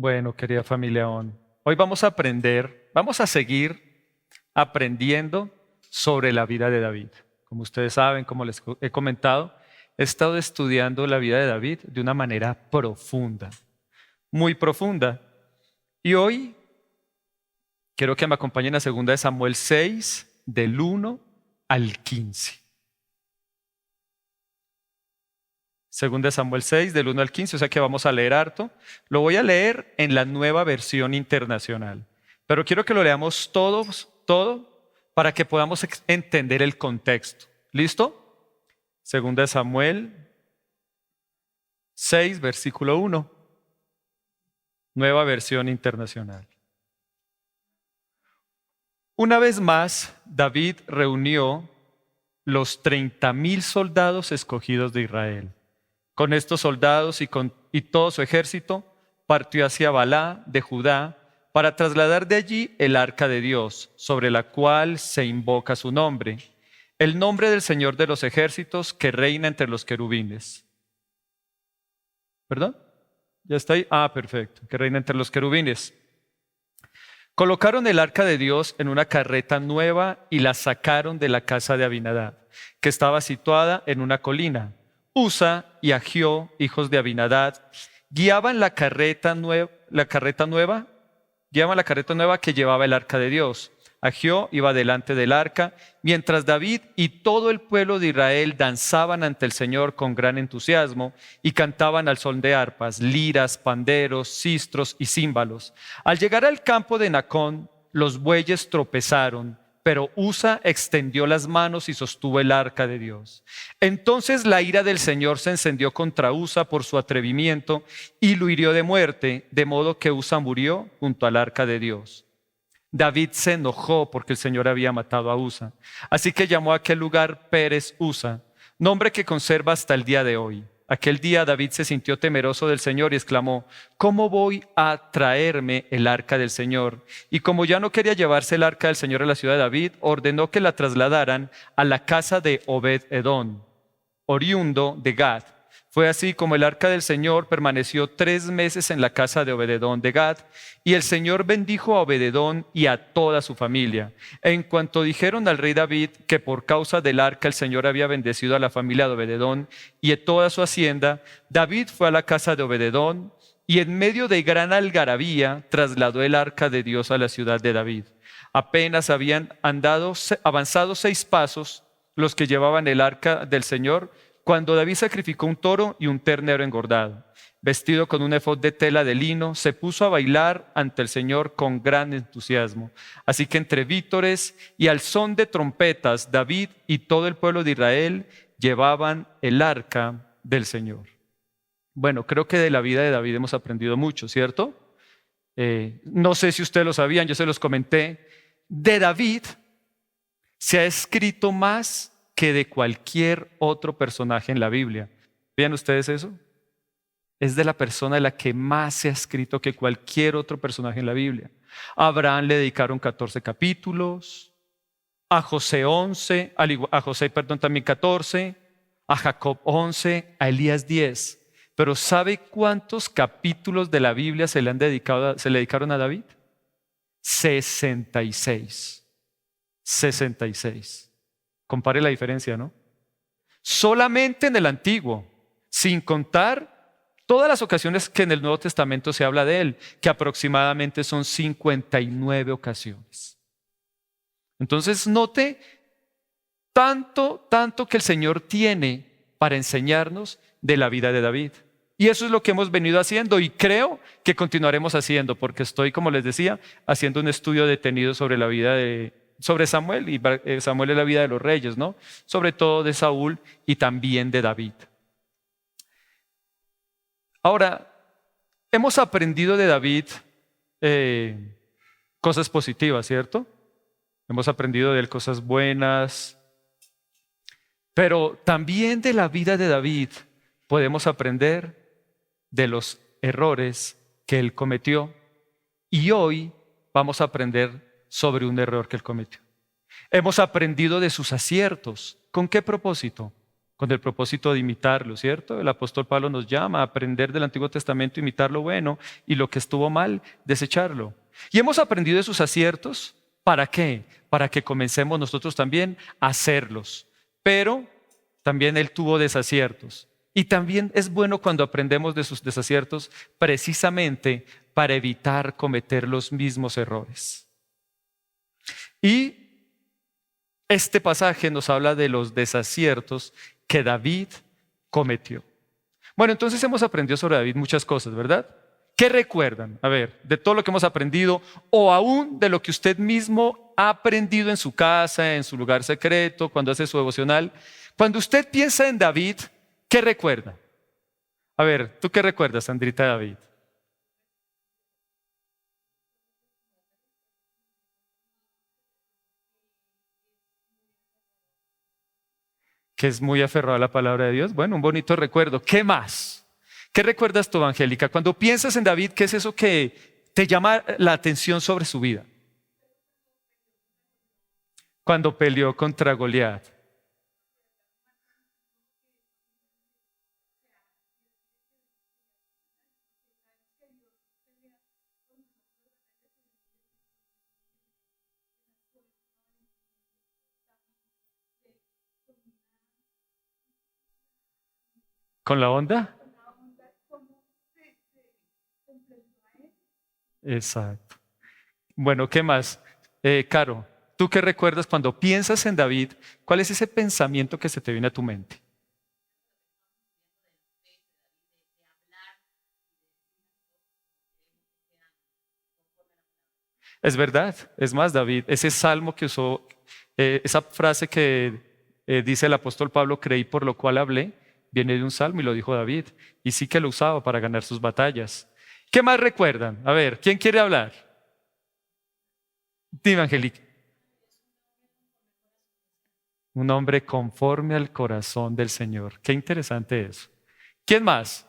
Bueno, querida familia ON, hoy vamos a seguir aprendiendo sobre la vida de David. Como ustedes saben, como les he comentado, he estado estudiando la vida de David de una manera profunda, muy profunda. Y hoy quiero que me acompañen a 2 Samuel 6, del 1 al 15. 2 Samuel 6, del 1 al 15, o sea que vamos a leer harto. Lo voy a leer en la Nueva Versión Internacional, pero quiero que lo leamos todo, para que podamos entender el contexto. ¿Listo? 2 Samuel 6, versículo 1, Nueva Versión Internacional. Una vez más, David reunió los 30,000 soldados escogidos de Israel. Con estos soldados y todo su ejército, partió hacia Balá de Judá para trasladar de allí el arca de Dios, sobre la cual se invoca su nombre, el nombre del Señor de los ejércitos que reina entre los querubines. ¿Perdón? ¿Ya está ahí? Ah, perfecto, que reina entre los querubines. Colocaron el arca de Dios en una carreta nueva y la sacaron de la casa de Abinadab, que estaba situada en una colina. Usa y Ahió, hijos de Abinadab, guiaban la carreta nueva que llevaba el arca de Dios. Ahió iba delante del arca, mientras David y todo el pueblo de Israel danzaban ante el Señor con gran entusiasmo y cantaban al son de arpas, liras, panderos, sistros y címbalos. Al llegar al campo de Nacón, los bueyes tropezaron, pero Usa extendió las manos y sostuvo el arca de Dios. Entonces la ira del Señor se encendió contra Usa por su atrevimiento y lo hirió de muerte, de modo que Usa murió junto al arca de Dios. David se enojó porque el Señor había matado a Usa, así que llamó a aquel lugar Pérez Usa, nombre que conserva hasta el día de hoy. Aquel día David se sintió temeroso del Señor y exclamó: ¿cómo voy a traerme el arca del Señor? Y como ya no quería llevarse el arca del Señor a la ciudad de David, ordenó que la trasladaran a la casa de Obed-edom, oriundo de Gad. Fue así como el arca del Señor permaneció 3 meses en la casa de Obed-edom de Gad, y el Señor bendijo a Obed-edom y a toda su familia. En cuanto dijeron al rey David que por causa del arca el Señor había bendecido a la familia de Obed-edom y a toda su hacienda, David fue a la casa de Obed-edom y en medio de gran algarabía trasladó el arca de Dios a la ciudad de David. Apenas habían avanzado 6 pasos los que llevaban el arca del Señor, cuando David sacrificó un toro y un ternero engordado. Vestido con un efod de tela de lino, se puso a bailar ante el Señor con gran entusiasmo. Así que entre vítores y al son de trompetas, David y todo el pueblo de Israel llevaban el arca del Señor. Bueno, creo que de la vida de David hemos aprendido mucho, ¿cierto? No sé si ustedes lo sabían, yo se los comenté. De David se ha escrito más que de cualquier otro personaje en la Biblia. ¿Vean ustedes eso? Es de la persona de la que más se ha escrito que cualquier otro personaje en la Biblia. A Abraham le dedicaron 14 capítulos, a José también 14, a Jacob 11, a Elías 10. Pero ¿sabe cuántos capítulos de la Biblia se le dedicaron a David? 66. 66. Compare la diferencia, ¿no? Solamente en el Antiguo, sin contar todas las ocasiones que en el Nuevo Testamento se habla de él, que aproximadamente son 59 ocasiones. Entonces note tanto que el Señor tiene para enseñarnos de la vida de David. Y eso es lo que hemos venido haciendo y creo que continuaremos haciendo, porque estoy, como les decía, haciendo un estudio detenido sobre la vida sobre Samuel, y Samuel es la vida de los reyes, ¿no? Sobre todo de Saúl y también de David. Ahora, hemos aprendido de David cosas positivas, ¿cierto? Hemos aprendido de él cosas buenas, pero también de la vida de David podemos aprender de los errores que él cometió. Y hoy vamos a aprender sobre un error que él cometió. Hemos aprendido de sus aciertos. ¿Con qué propósito? con el propósito de imitarlo, ¿cierto? El apóstol Pablo nos llama a aprender del Antiguo Testamento, imitar lo bueno y lo que estuvo mal, desecharlo. Y hemos aprendido de sus aciertos. ¿Para qué? Para que comencemos nosotros también a hacerlos. Pero también él tuvo desaciertos. Y también es bueno cuando aprendemos de sus desaciertos precisamente para evitar cometer los mismos errores. Y este pasaje nos habla de los desaciertos que David cometió. Bueno, entonces hemos aprendido sobre David muchas cosas, ¿verdad? ¿Qué recuerdan? A ver, de todo lo que hemos aprendido o aún de lo que usted mismo ha aprendido en su casa, en su lugar secreto, cuando hace su devocional. Cuando usted piensa en David, ¿qué recuerda? A ver, ¿tú qué recuerdas, Sandrita, de David? Que es muy aferrado a la palabra de Dios. Bueno, un bonito recuerdo. ¿Qué más? ¿Qué recuerdas tú, Angélica? Cuando piensas en David, ¿qué es eso que te llama la atención sobre su vida? Cuando peleó contra Goliat. ¿Con la onda? Exacto. Bueno, ¿qué más? Caro, ¿tú qué recuerdas cuando piensas en David? ¿Cuál es ese pensamiento que se te viene a tu mente? Es verdad, es más, David, ese salmo que usó, esa frase que dice el apóstol Pablo, creí por lo cual hablé, viene de un salmo y lo dijo David. Y sí que lo usaba para ganar sus batallas. ¿Qué más recuerdan? A ver, ¿quién quiere hablar? Dime, Angélica. Un hombre conforme al corazón del Señor. Qué interesante eso. ¿Quién más?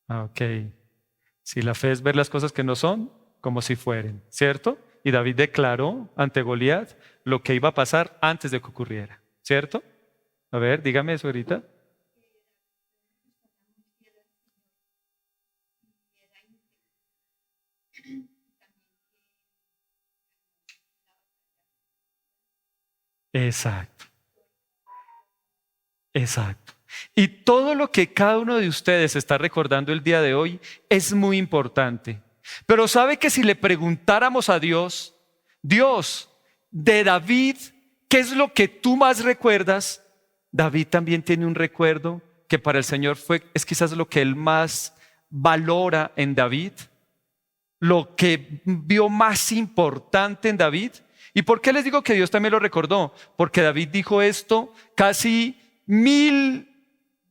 Ah, ok. Si la fe es ver las cosas que no son como si fueren, ¿cierto? Y David declaró ante Goliat lo que iba a pasar antes de que ocurriera, ¿cierto? A ver, dígame eso ahorita. Exacto, exacto. Y todo lo que cada uno de ustedes está recordando el día de hoy es muy importante. Pero sabe que si le preguntáramos a Dios, Dios, de David, ¿qué es lo que tú más recuerdas? David también tiene un recuerdo que para el Señor es quizás lo que él más valora en David, lo que vio más importante en David. ¿Y por qué les digo que Dios también lo recordó? Porque David dijo esto casi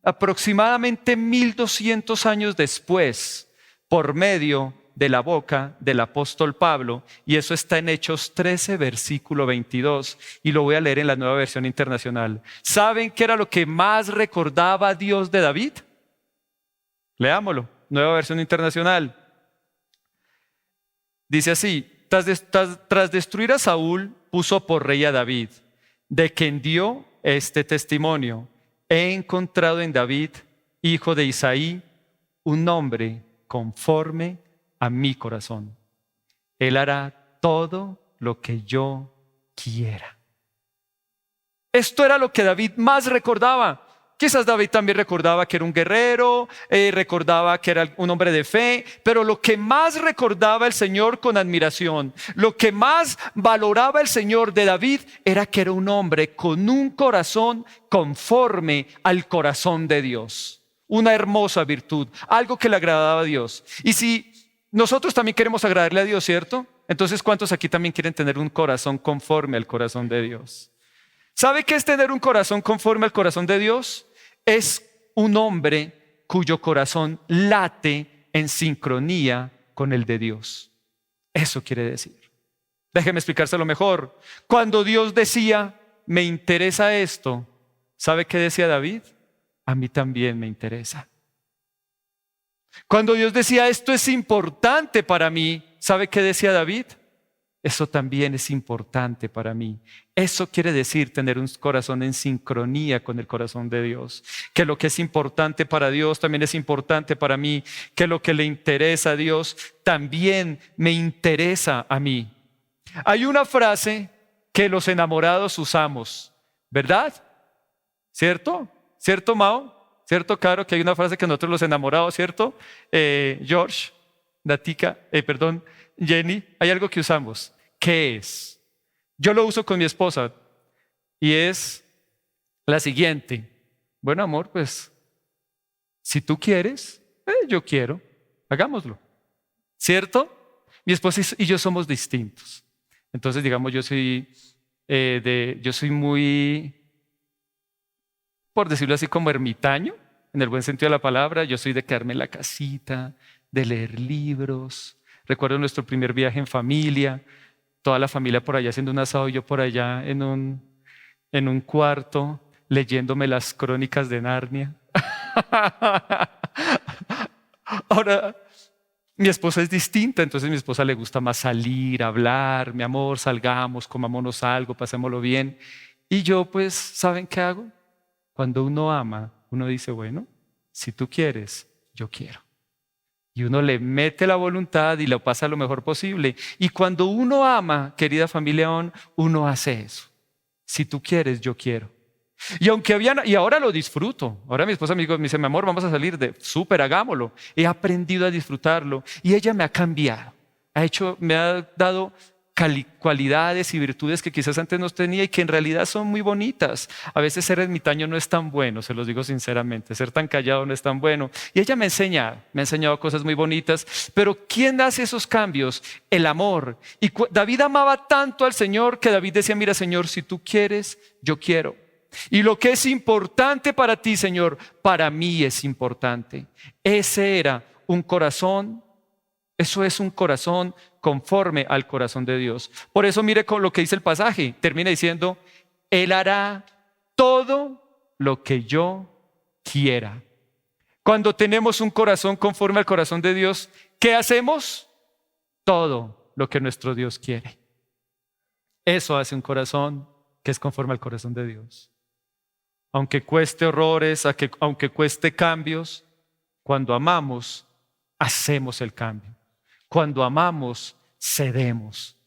aproximadamente 1200 años después, por medio de la boca del apóstol Pablo, y eso está en Hechos 13, versículo 22, y lo voy a leer en la Nueva Versión Internacional. ¿Saben qué era lo que más recordaba Dios de David? Leámoslo, Nueva Versión Internacional. Dice así: tras destruir a Saúl, puso por rey a David, de quien dio este testimonio: he encontrado en David, hijo de Isaí, un hombre conforme a mi corazón. Él hará todo lo que yo quiera. Esto era lo que David más recordaba. Quizás David también recordaba que era un guerrero, recordaba que era un hombre de fe, pero lo que más recordaba el Señor con admiración, lo que más valoraba el Señor de David era que era un hombre con un corazón conforme al corazón de Dios. Una hermosa virtud, algo que le agradaba a Dios. Y si nosotros también queremos agradarle a Dios, ¿cierto? Entonces, ¿cuántos aquí también quieren tener un corazón conforme al corazón de Dios? ¿Sabe qué es tener un corazón conforme al corazón de Dios? Es un hombre cuyo corazón late en sincronía con el de Dios. Eso quiere decir. Déjeme explicárselo mejor. Cuando Dios decía, me interesa esto, ¿sabe qué decía David? A mí también me interesa. Cuando Dios decía, esto es importante para mí, ¿sabe qué decía David? Eso también es importante para mí. Eso quiere decir tener un corazón en sincronía con el corazón de Dios. Que lo que es importante para Dios también es importante para mí. Que lo que le interesa a Dios también me interesa a mí. Hay una frase que los enamorados usamos, ¿verdad? ¿Cierto? ¿Cierto, Mao? ¿Cierto, Caro? Que hay una frase que nosotros los enamorados, ¿cierto? George, Datica, Jenny, hay algo que usamos. ¿Qué es? Yo lo uso con mi esposa y es la siguiente. Bueno, amor, pues, si tú quieres, yo quiero, hagámoslo. ¿Cierto? Mi esposa y yo somos distintos. Entonces, digamos, yo soy muy, por decirlo así, como ermitaño, en el buen sentido de la palabra. Yo soy de quedarme en la casita, de leer libros. Recuerdo nuestro primer viaje en familia, toda la familia por allá haciendo un asado y yo por allá en un cuarto leyéndome las crónicas de Narnia. Ahora, mi esposa es distinta, entonces a mi esposa le gusta más salir, hablar, mi amor, salgamos, comámonos algo, pasémoslo bien. Y yo pues, ¿saben qué hago? Cuando uno ama, uno dice, bueno, si tú quieres, yo quiero. Y uno le mete la voluntad y lo pasa lo mejor posible. Y cuando uno ama, querida familia ON, uno hace eso. Si tú quieres, yo quiero. Y ahora lo disfruto. Ahora mi esposa me dice, mi amor, vamos a salir de súper, hagámoslo. He aprendido a disfrutarlo y ella me ha cambiado. Me ha dado cualidades y virtudes que quizás antes no tenía y que en realidad son muy bonitas. A veces ser ermitaño no es tan bueno, se los digo sinceramente. Ser tan callado no es tan bueno. Y ella me ha enseñado cosas muy bonitas. Pero ¿quién hace esos cambios? El amor. Y David amaba tanto al Señor que David decía, mira, Señor, si tú quieres, yo quiero. Y lo que es importante para ti, Señor, para mí es importante. Ese era un corazón, eso es un corazón conforme al corazón de Dios. Por eso mire con lo que dice el pasaje. Termina diciendo, Él hará todo lo que yo quiera. Cuando tenemos un corazón conforme al corazón de Dios, ¿qué hacemos? Todo lo que nuestro Dios quiere. Eso hace un corazón que es conforme al corazón de Dios. Aunque cueste horrores, aunque cueste cambios, cuando amamos, hacemos el cambio. Cuando amamos, cedemos,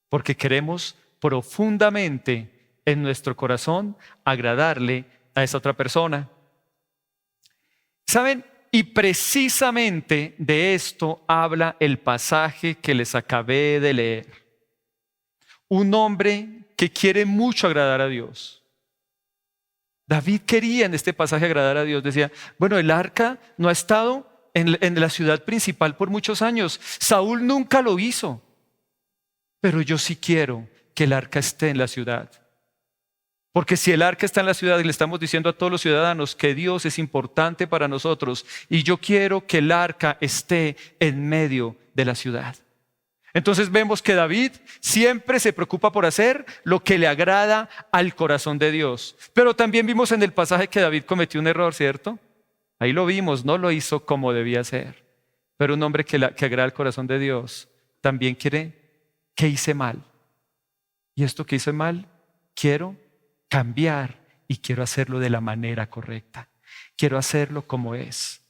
porque queremos profundamente en nuestro corazón agradarle a esa otra persona. ¿Saben? Y precisamente de esto habla el pasaje que les acabé de leer. Un hombre que quiere mucho agradar a Dios. David quería en este pasaje agradar a Dios. Decía, bueno, el arca no ha estado en la ciudad principal por muchos años. Saúl nunca lo hizo. Pero yo sí quiero que el arca esté en la ciudad. Porque si el arca está en la ciudad y le estamos diciendo a todos los ciudadanos que Dios es importante para nosotros y yo quiero que el arca esté en medio de la ciudad. Entonces vemos que David siempre se preocupa por hacer lo que le agrada al corazón de Dios. Pero también vimos en el pasaje que David cometió un error, ¿cierto? Ahí lo vimos, no lo hizo como debía ser. Pero un hombre que agrada al corazón de Dios también quiere, ¿qué hice mal? Y esto que hice mal, quiero cambiar y quiero hacerlo de la manera correcta. Quiero hacerlo como es.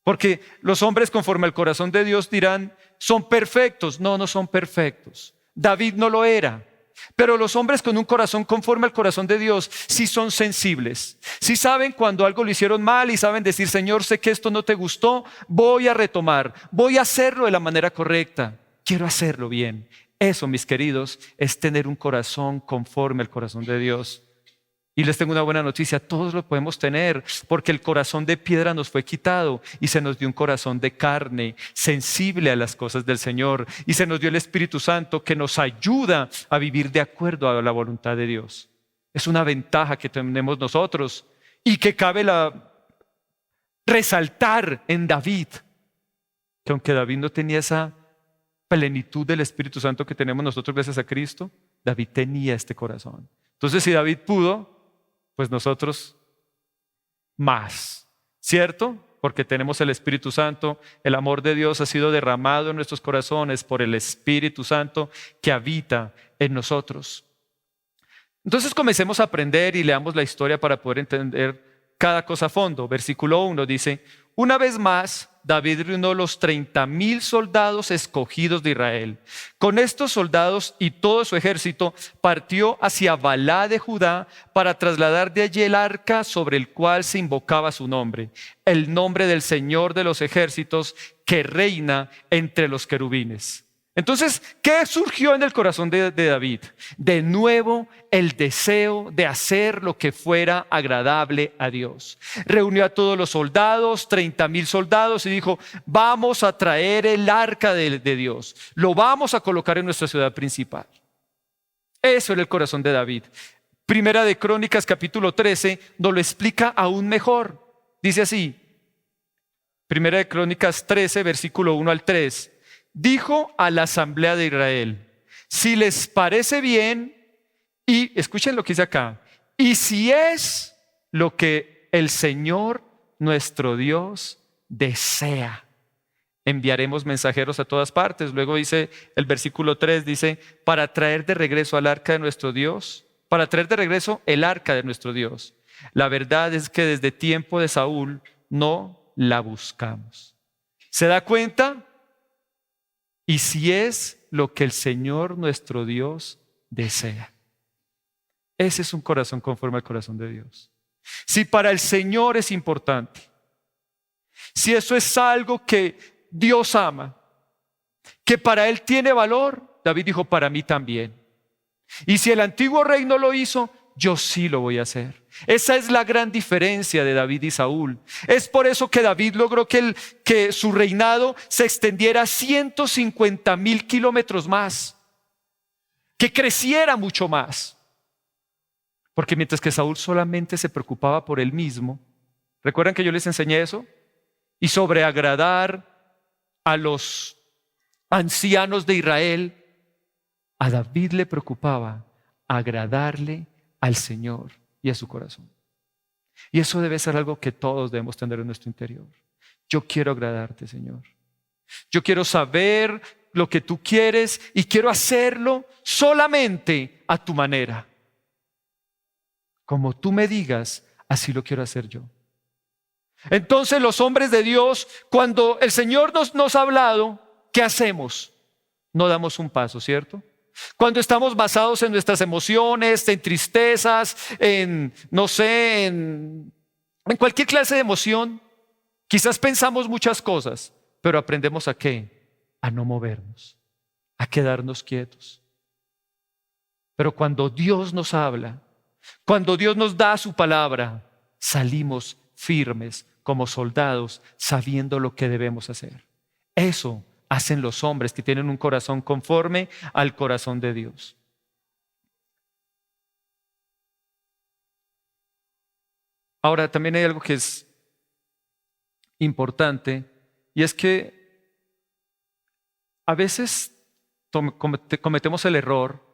Porque los hombres conforme al corazón de Dios dirán, son perfectos. No, no son perfectos. David no lo era. Pero los hombres con un corazón conforme al corazón de Dios sí son sensibles. Sí saben cuando algo lo hicieron mal y saben decir, Señor, sé que esto no te gustó, voy a retomar, voy a hacerlo de la manera correcta. Quiero hacerlo bien. Eso, mis queridos, es tener un corazón conforme al corazón de Dios. Y les tengo una buena noticia, todos lo podemos tener, porque el corazón de piedra nos fue quitado y se nos dio un corazón de carne, sensible a las cosas del Señor. Y se nos dio el Espíritu Santo que nos ayuda a vivir de acuerdo a la voluntad de Dios. Es una ventaja que tenemos nosotros y que cabe resaltar en David, que aunque David no tenía esa plenitud del Espíritu Santo que tenemos nosotros gracias a Cristo, David tenía este corazón. Entonces, si David pudo, pues nosotros más, ¿cierto? porque tenemos el Espíritu Santo. El amor de Dios ha sido derramado en nuestros corazones por el Espíritu Santo que habita en nosotros. Entonces comencemos a aprender y leamos la historia para poder entender cada cosa a fondo. Versículo 1 dice: una vez más, David reunió los 30,000 soldados escogidos de Israel. Con estos soldados y todo su ejército partió hacia Balá de Judá para trasladar de allí el arca sobre el cual se invocaba su nombre, el nombre del Señor de los ejércitos que reina entre los querubines. Entonces, ¿qué surgió en el corazón de David? De nuevo, el deseo de hacer lo que fuera agradable a Dios. Reunió a todos los soldados, 30,000 soldados, y dijo: vamos a traer el arca de Dios. Lo vamos a colocar en nuestra ciudad principal. Eso era el corazón de David. Primera de Crónicas, capítulo 13, nos lo explica aún mejor. Dice así, Primera de Crónicas 13, versículo 1 al 3. Dijo a la asamblea de Israel: si les parece bien, y escuchen lo que dice acá, y si es lo que el Señor nuestro Dios desea, enviaremos mensajeros a todas partes. Luego dice el versículo 3, dice: para traer de regreso al arca de nuestro Dios, para traer de regreso el arca de nuestro Dios. La verdad es que desde tiempo de Saúl no la buscamos. ¿Se da cuenta? Y si es lo que el Señor nuestro Dios desea. Ese es un corazón conforme al corazón de Dios. Si para el Señor es importante, si eso es algo que Dios ama, que para Él tiene valor, David dijo: para mí también. Y si el antiguo rey no lo hizo, yo sí lo voy a hacer. Esa es la gran diferencia de David y Saúl. Es por eso que David logró que su reinado se extendiera 150,000 kilómetros más, que creciera mucho más. Porque mientras que Saúl solamente se preocupaba por él mismo, ¿recuerdan que yo les enseñé eso? Y sobre agradar a los ancianos de Israel, a David le preocupaba agradarle al Señor y a su corazón. Y eso debe ser algo que todos debemos tener en nuestro interior. Yo quiero agradarte, Señor. Yo quiero saber lo que tú quieres y quiero hacerlo solamente a tu manera. Como tú me digas, así lo quiero hacer yo. Entonces los hombres de Dios, cuando el Señor nos ha hablado, ¿qué hacemos? No damos un paso, ¿cierto? Cuando estamos basados en nuestras emociones, en tristezas, en cualquier clase de emoción, quizás pensamos muchas cosas, pero aprendemos ¿a qué? A no movernos, a quedarnos quietos. Pero cuando Dios nos habla, cuando Dios nos da su palabra, salimos firmes como soldados, sabiendo lo que debemos hacer. Eso hacen los hombres que tienen un corazón conforme al corazón de Dios. Ahora, también hay algo que es importante, y es que a veces cometemos el error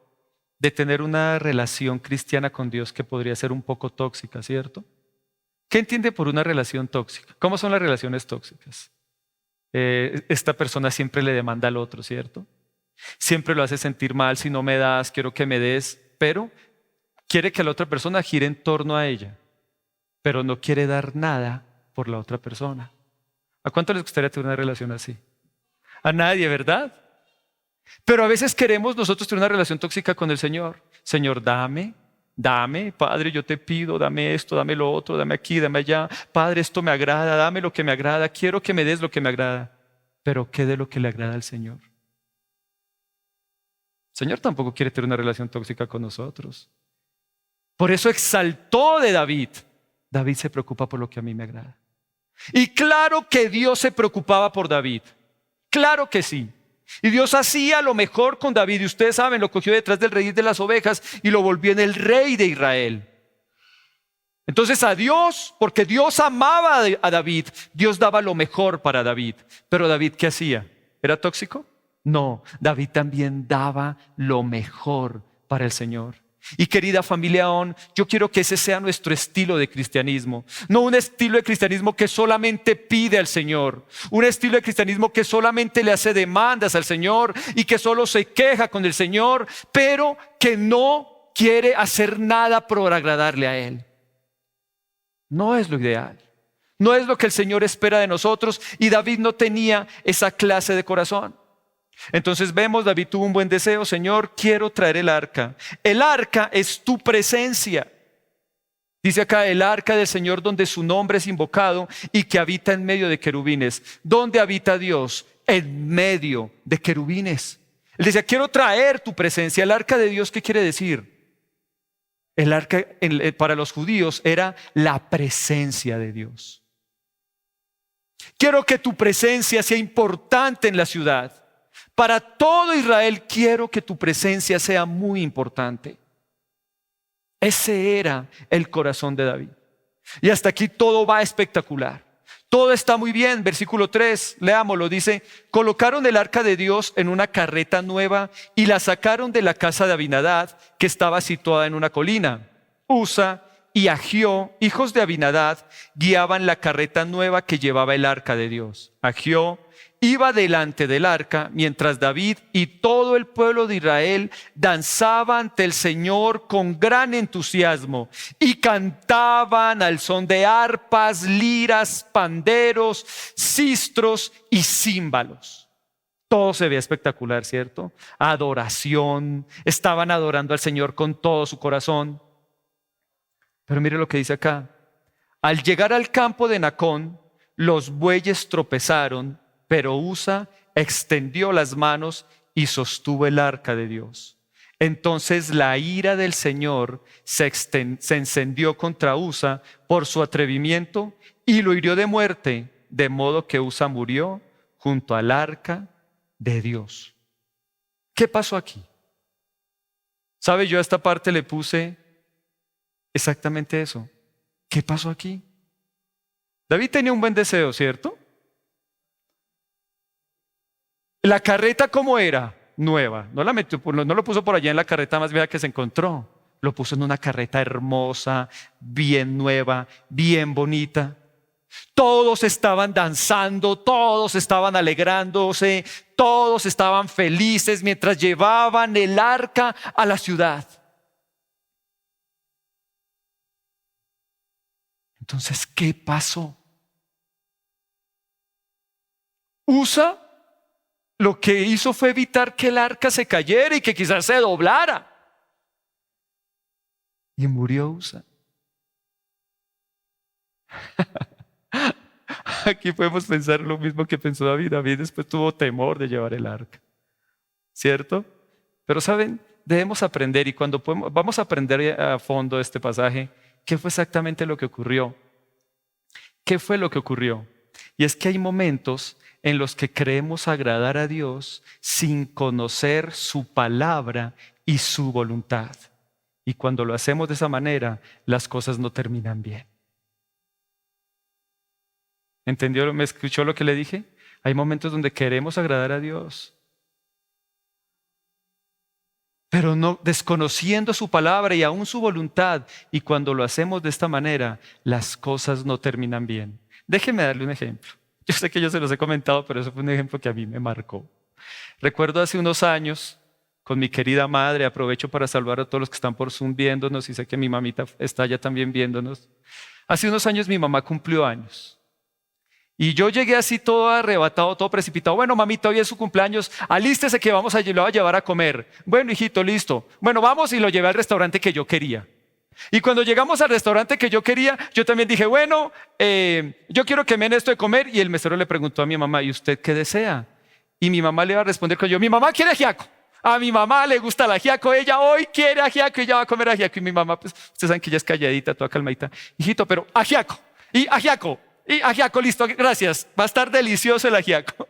de tener una relación cristiana con Dios que podría ser un poco tóxica, ¿cierto? ¿Qué entiende por una relación tóxica? ¿Cómo son las relaciones tóxicas? Esta persona siempre le demanda al otro, ¿cierto? Siempre lo hace sentir mal: si no me das, quiero que me des, pero quiere que la otra persona gire en torno a ella, pero no quiere dar nada por la otra persona. ¿A cuánto les gustaría tener una relación así? A nadie, ¿verdad? Pero a veces queremos nosotros tener una relación tóxica con el Señor. Señor, dame, Padre, yo te pido, dame esto, dame lo otro, dame aquí, dame allá. Padre, esto me agrada, dame lo que me agrada, quiero que me des lo que me agrada. Pero ¿qué de lo que le agrada al Señor? El Señor tampoco quiere tener una relación tóxica con nosotros. Por eso exaltó de David: David se preocupa por lo que a mí me agrada. Y claro que Dios se preocupaba por David. Claro que sí. Y Dios hacía lo mejor con David. Y ustedes saben, lo cogió detrás del rey de las ovejas y lo volvió en el rey de Israel. Entonces a Dios, porque Dios amaba a David, Dios daba lo mejor para David. Pero David, ¿qué hacía? ¿Era tóxico? No, David también daba lo mejor para el Señor. Y querida familia ON, yo quiero que ese sea nuestro estilo de cristianismo. No un estilo de cristianismo que solamente pide al Señor. Un estilo de cristianismo que solamente le hace demandas al Señor y que solo se queja con el Señor, pero que no quiere hacer nada por agradarle a Él. No es lo ideal. No es lo que el Señor espera de nosotros, y David no tenía esa clase de corazón. Entonces vemos, David tuvo un buen deseo: Señor, quiero traer el arca. El arca es tu presencia. Dice acá, el arca del Señor, donde su nombre es invocado y que habita en medio de querubines. ¿Dónde habita Dios? En medio de querubines. Él dice, quiero traer tu presencia. El arca de Dios, ¿qué quiere decir? El arca para los judíos era la presencia de Dios. Quiero que tu presencia sea importante en la ciudad. Para todo Israel quiero que tu presencia sea muy importante. Ese era el corazón de David. Y hasta aquí todo va espectacular. Todo está muy bien. Versículo 3, leámoslo, dice: colocaron el arca de Dios en una carreta nueva y la sacaron de la casa de Abinadab, que estaba situada en una colina. Usa y Ahió, hijos de Abinadab, guiaban la carreta nueva que llevaba el arca de Dios. Ahió iba delante del arca, mientras David y todo el pueblo de Israel danzaban ante el Señor con gran entusiasmo y cantaban al son de arpas, liras, panderos, sistros y címbalos. Todo se veía espectacular, ¿cierto? Adoración, estaban adorando al Señor con todo su corazón. Pero mire lo que dice acá: al llegar al campo de Nacón, los bueyes tropezaron, pero Usa extendió las manos y sostuvo el arca de Dios. Entonces la ira del Señor se encendió contra Usa por su atrevimiento y lo hirió de muerte, de modo que Usa murió junto al arca de Dios. ¿Qué pasó aquí? ¿Sabe? Yo a esta parte le puse exactamente eso. ¿Qué pasó aquí? David tenía un buen deseo, ¿cierto? La carreta, ¿cómo era? Nueva. No la metió, no lo puso por allá en la carreta más vieja que se encontró. Lo puso en una carreta hermosa, bien nueva, bien bonita. Todos estaban danzando, todos estaban alegrándose, todos estaban felices mientras llevaban el arca a la ciudad. Entonces, ¿qué pasó? Usa lo que hizo fue evitar que el arca se cayera y que quizás se doblara. Y murió Usa. Aquí podemos pensar lo mismo que pensó David. David después tuvo temor de llevar el arca, ¿cierto? Pero saben, debemos aprender, y cuando vamos a aprender a fondo este pasaje, ¿qué fue exactamente lo que ocurrió? ¿Qué fue lo que ocurrió? Y es que hay momentos en los que creemos agradar a Dios sin conocer su palabra y su voluntad. Y cuando lo hacemos de esa manera, las cosas no terminan bien. ¿Entendió? ¿Me escuchó lo que le dije? Hay momentos donde queremos agradar a Dios, pero no, desconociendo su palabra y aún su voluntad. Y cuando lo hacemos de esta manera, las cosas no terminan bien. Déjenme darle un ejemplo. Yo sé que yo se los he comentado, pero eso fue un ejemplo que a mí me marcó. Recuerdo hace unos años, con mi querida madre, aprovecho para saludar a todos los que están por Zoom viéndonos, y sé que mi mamita está allá también viéndonos. Hace unos años mi mamá cumplió años. Y yo llegué así todo arrebatado, todo precipitado. Bueno, mamita, hoy es su cumpleaños, alístese que lo voy a llevar a comer. Bueno, hijito, listo. Bueno, vamos, y lo llevé al restaurante que yo quería. Y cuando llegamos al restaurante que yo quería, yo también dije, bueno, yo quiero que me den esto de comer. Y el mesero le preguntó a mi mamá, ¿y usted qué desea? Y mi mamá le iba a responder con mi mamá quiere ajiaco. A mi mamá le gusta el ajiaco, ella hoy quiere ajiaco y ella va a comer ajiaco. Y mi mamá, pues, ustedes saben que ella es calladita, toda calmadita. Hijito, pero ajiaco, y ajiaco, listo, gracias. Va a estar delicioso el ajiaco.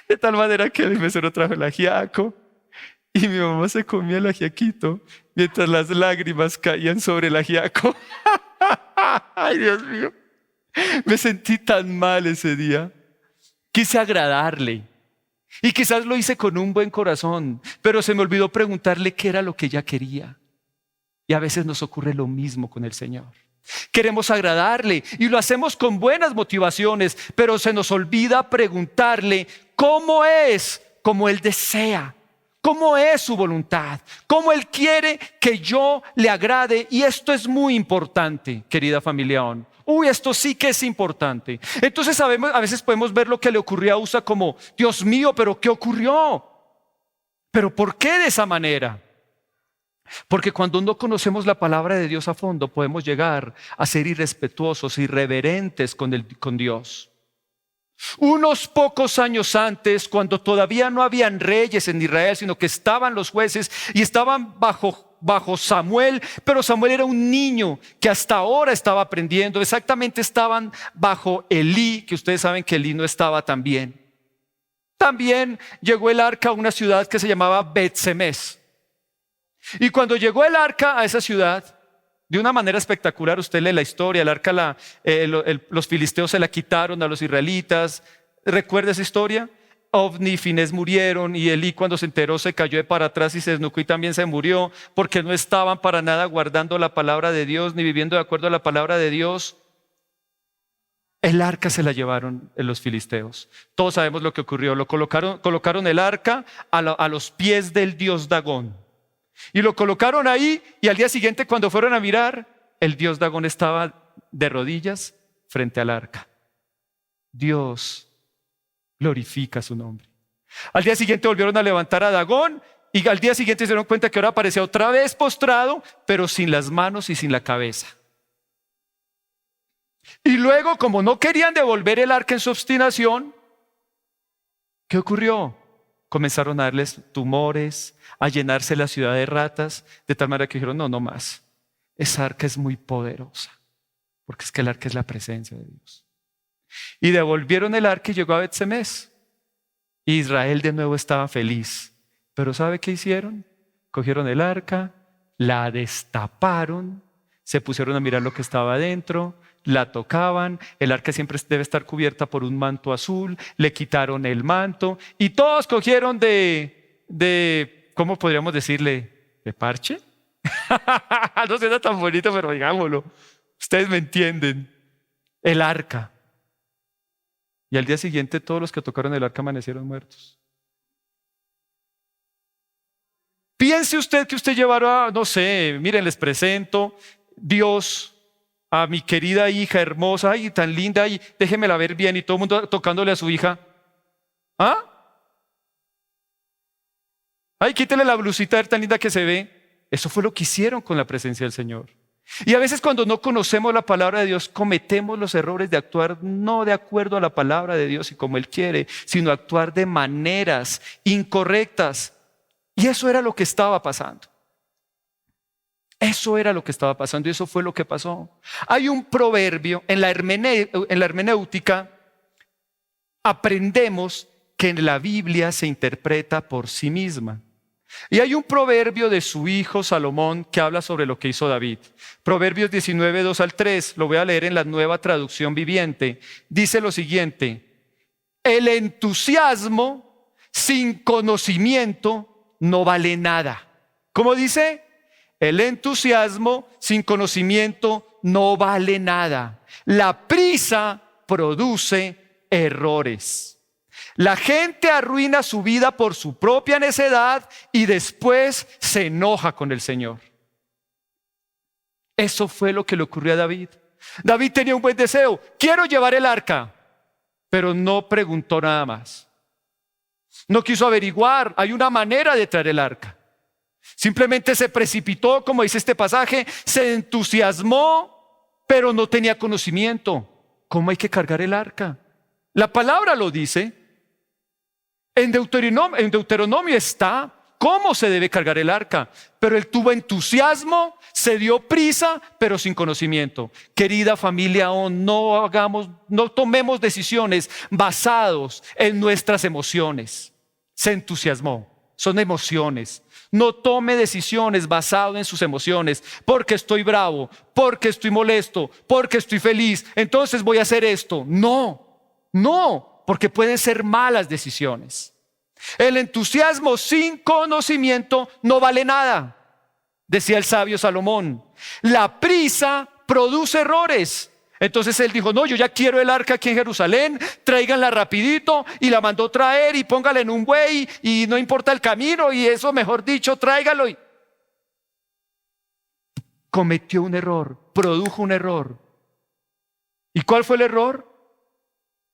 De tal manera que el mesero trajo el ajiaco. Y mi mamá se comía el ajiaquito mientras las lágrimas caían sobre el ajiaco. Ay, Dios mío. Me sentí tan mal ese día. Quise agradarle. Y quizás lo hice con un buen corazón, pero se me olvidó preguntarle qué era lo que ella quería. Y a veces nos ocurre lo mismo con el Señor. Queremos agradarle y lo hacemos con buenas motivaciones, pero se nos olvida preguntarle cómo es como Él desea, cómo es su voluntad, cómo Él quiere que yo le agrade. Y esto es muy importante, querida familia ON. Esto sí que es importante. Entonces a veces podemos ver lo que le ocurrió a Usa como, Dios mío, pero ¿qué ocurrió? ¿Pero por qué de esa manera? Porque cuando no conocemos la palabra de Dios a fondo, podemos llegar a ser irrespetuosos, irreverentes con Dios. Unos pocos años antes, cuando todavía no habían reyes en Israel, sino que estaban los jueces y estaban bajo Samuel, pero Samuel era un niño que hasta ahora estaba aprendiendo. Exactamente, estaban bajo Elí, que ustedes saben que Elí no estaba tan bien. También llegó el arca a una ciudad que se llamaba Bet-Semes. Y cuando llegó el arca a esa ciudad, de una manera espectacular, usted lee la historia, el arca los filisteos se la quitaron a los israelitas. ¿Recuerda esa historia? Ofni y Finés murieron y Elí, cuando se enteró, se cayó de para atrás y se desnucó y también se murió, porque no estaban para nada guardando la palabra de Dios ni viviendo de acuerdo a la palabra de Dios. El arca se la llevaron los filisteos. Todos sabemos lo que ocurrió. Colocaron el arca a los pies del dios Dagón. Y lo colocaron ahí, y al día siguiente, cuando fueron a mirar, el dios Dagón estaba de rodillas frente al arca. Dios glorifica su nombre. Al día siguiente volvieron a levantar a Dagón, y al día siguiente se dieron cuenta que ahora aparecía otra vez postrado, pero sin las manos y sin la cabeza. Y luego, como no querían devolver el arca en su obstinación, ¿qué ocurrió? Comenzaron a darles tumores, a llenarse la ciudad de ratas, de tal manera que dijeron, no más. Esa arca es muy poderosa, porque es que el arca es la presencia de Dios. Y devolvieron el arca y llegó a Bet-Semes. Israel de nuevo estaba feliz. Pero ¿sabe qué hicieron? Cogieron el arca, la destaparon, se pusieron a mirar lo que estaba adentro, la tocaban, el arca siempre debe estar cubierta por un manto azul, le quitaron el manto y todos cogieron ¿cómo podríamos decirle? ¿De parche? No suena tan bonito, pero digámoslo. Ustedes me entienden. El arca. Y al día siguiente todos los que tocaron el arca amanecieron muertos. Piense usted que usted llevará, no sé, miren, les presento Dios a mi querida hija hermosa, ay, tan linda, ay, déjemela ver bien, y todo el mundo tocándole a su hija. ¿Ah? Ay, quítele la blusita tan linda que se ve. Eso fue lo que hicieron con la presencia del Señor. Y a veces cuando no conocemos la palabra de Dios, cometemos los errores de actuar no de acuerdo a la palabra de Dios y como Él quiere, sino actuar de maneras incorrectas. Y eso era lo que estaba pasando. Eso era lo que estaba pasando y eso fue lo que pasó. Hay un proverbio en la hermenéutica, aprendemos que en la Biblia se interpreta por sí misma. Y hay un proverbio de su hijo Salomón que habla sobre lo que hizo David. Proverbios 19, 2 al 3, lo voy a leer en la Nueva Traducción Viviente. Dice lo siguiente: el entusiasmo sin conocimiento no vale nada. ¿Cómo dice? El entusiasmo sin conocimiento no vale nada. La prisa produce errores. La gente arruina su vida por su propia necedad y después se enoja con el Señor. Eso fue lo que le ocurrió a David. David tenía un buen deseo. Quiero llevar el arca, pero no preguntó nada más. No quiso averiguar. Hay una manera de traer el arca. Simplemente se precipitó, como dice este pasaje, se entusiasmó, pero no tenía conocimiento. ¿Cómo hay que cargar el arca? La palabra lo dice. En Deuteronomio está cómo se debe cargar el arca, pero él tuvo entusiasmo, se dio prisa, pero sin conocimiento. Querida familia ON, no tomemos decisiones basados en nuestras emociones. Se entusiasmó, son emociones. No tome decisiones basadas en sus emociones, porque estoy bravo, porque estoy molesto, porque estoy feliz, entonces voy a hacer esto. No, porque pueden ser malas decisiones. El entusiasmo sin conocimiento no vale nada. decía el sabio Salomón. La prisa produce errores. Entonces él dijo, no, yo ya quiero el arca aquí en Jerusalén, tráiganla rapidito, y la mandó traer y póngala en un buey y no importa el camino y eso, mejor dicho, tráigalo. Y cometió un error, produjo un error. ¿Y cuál fue el error?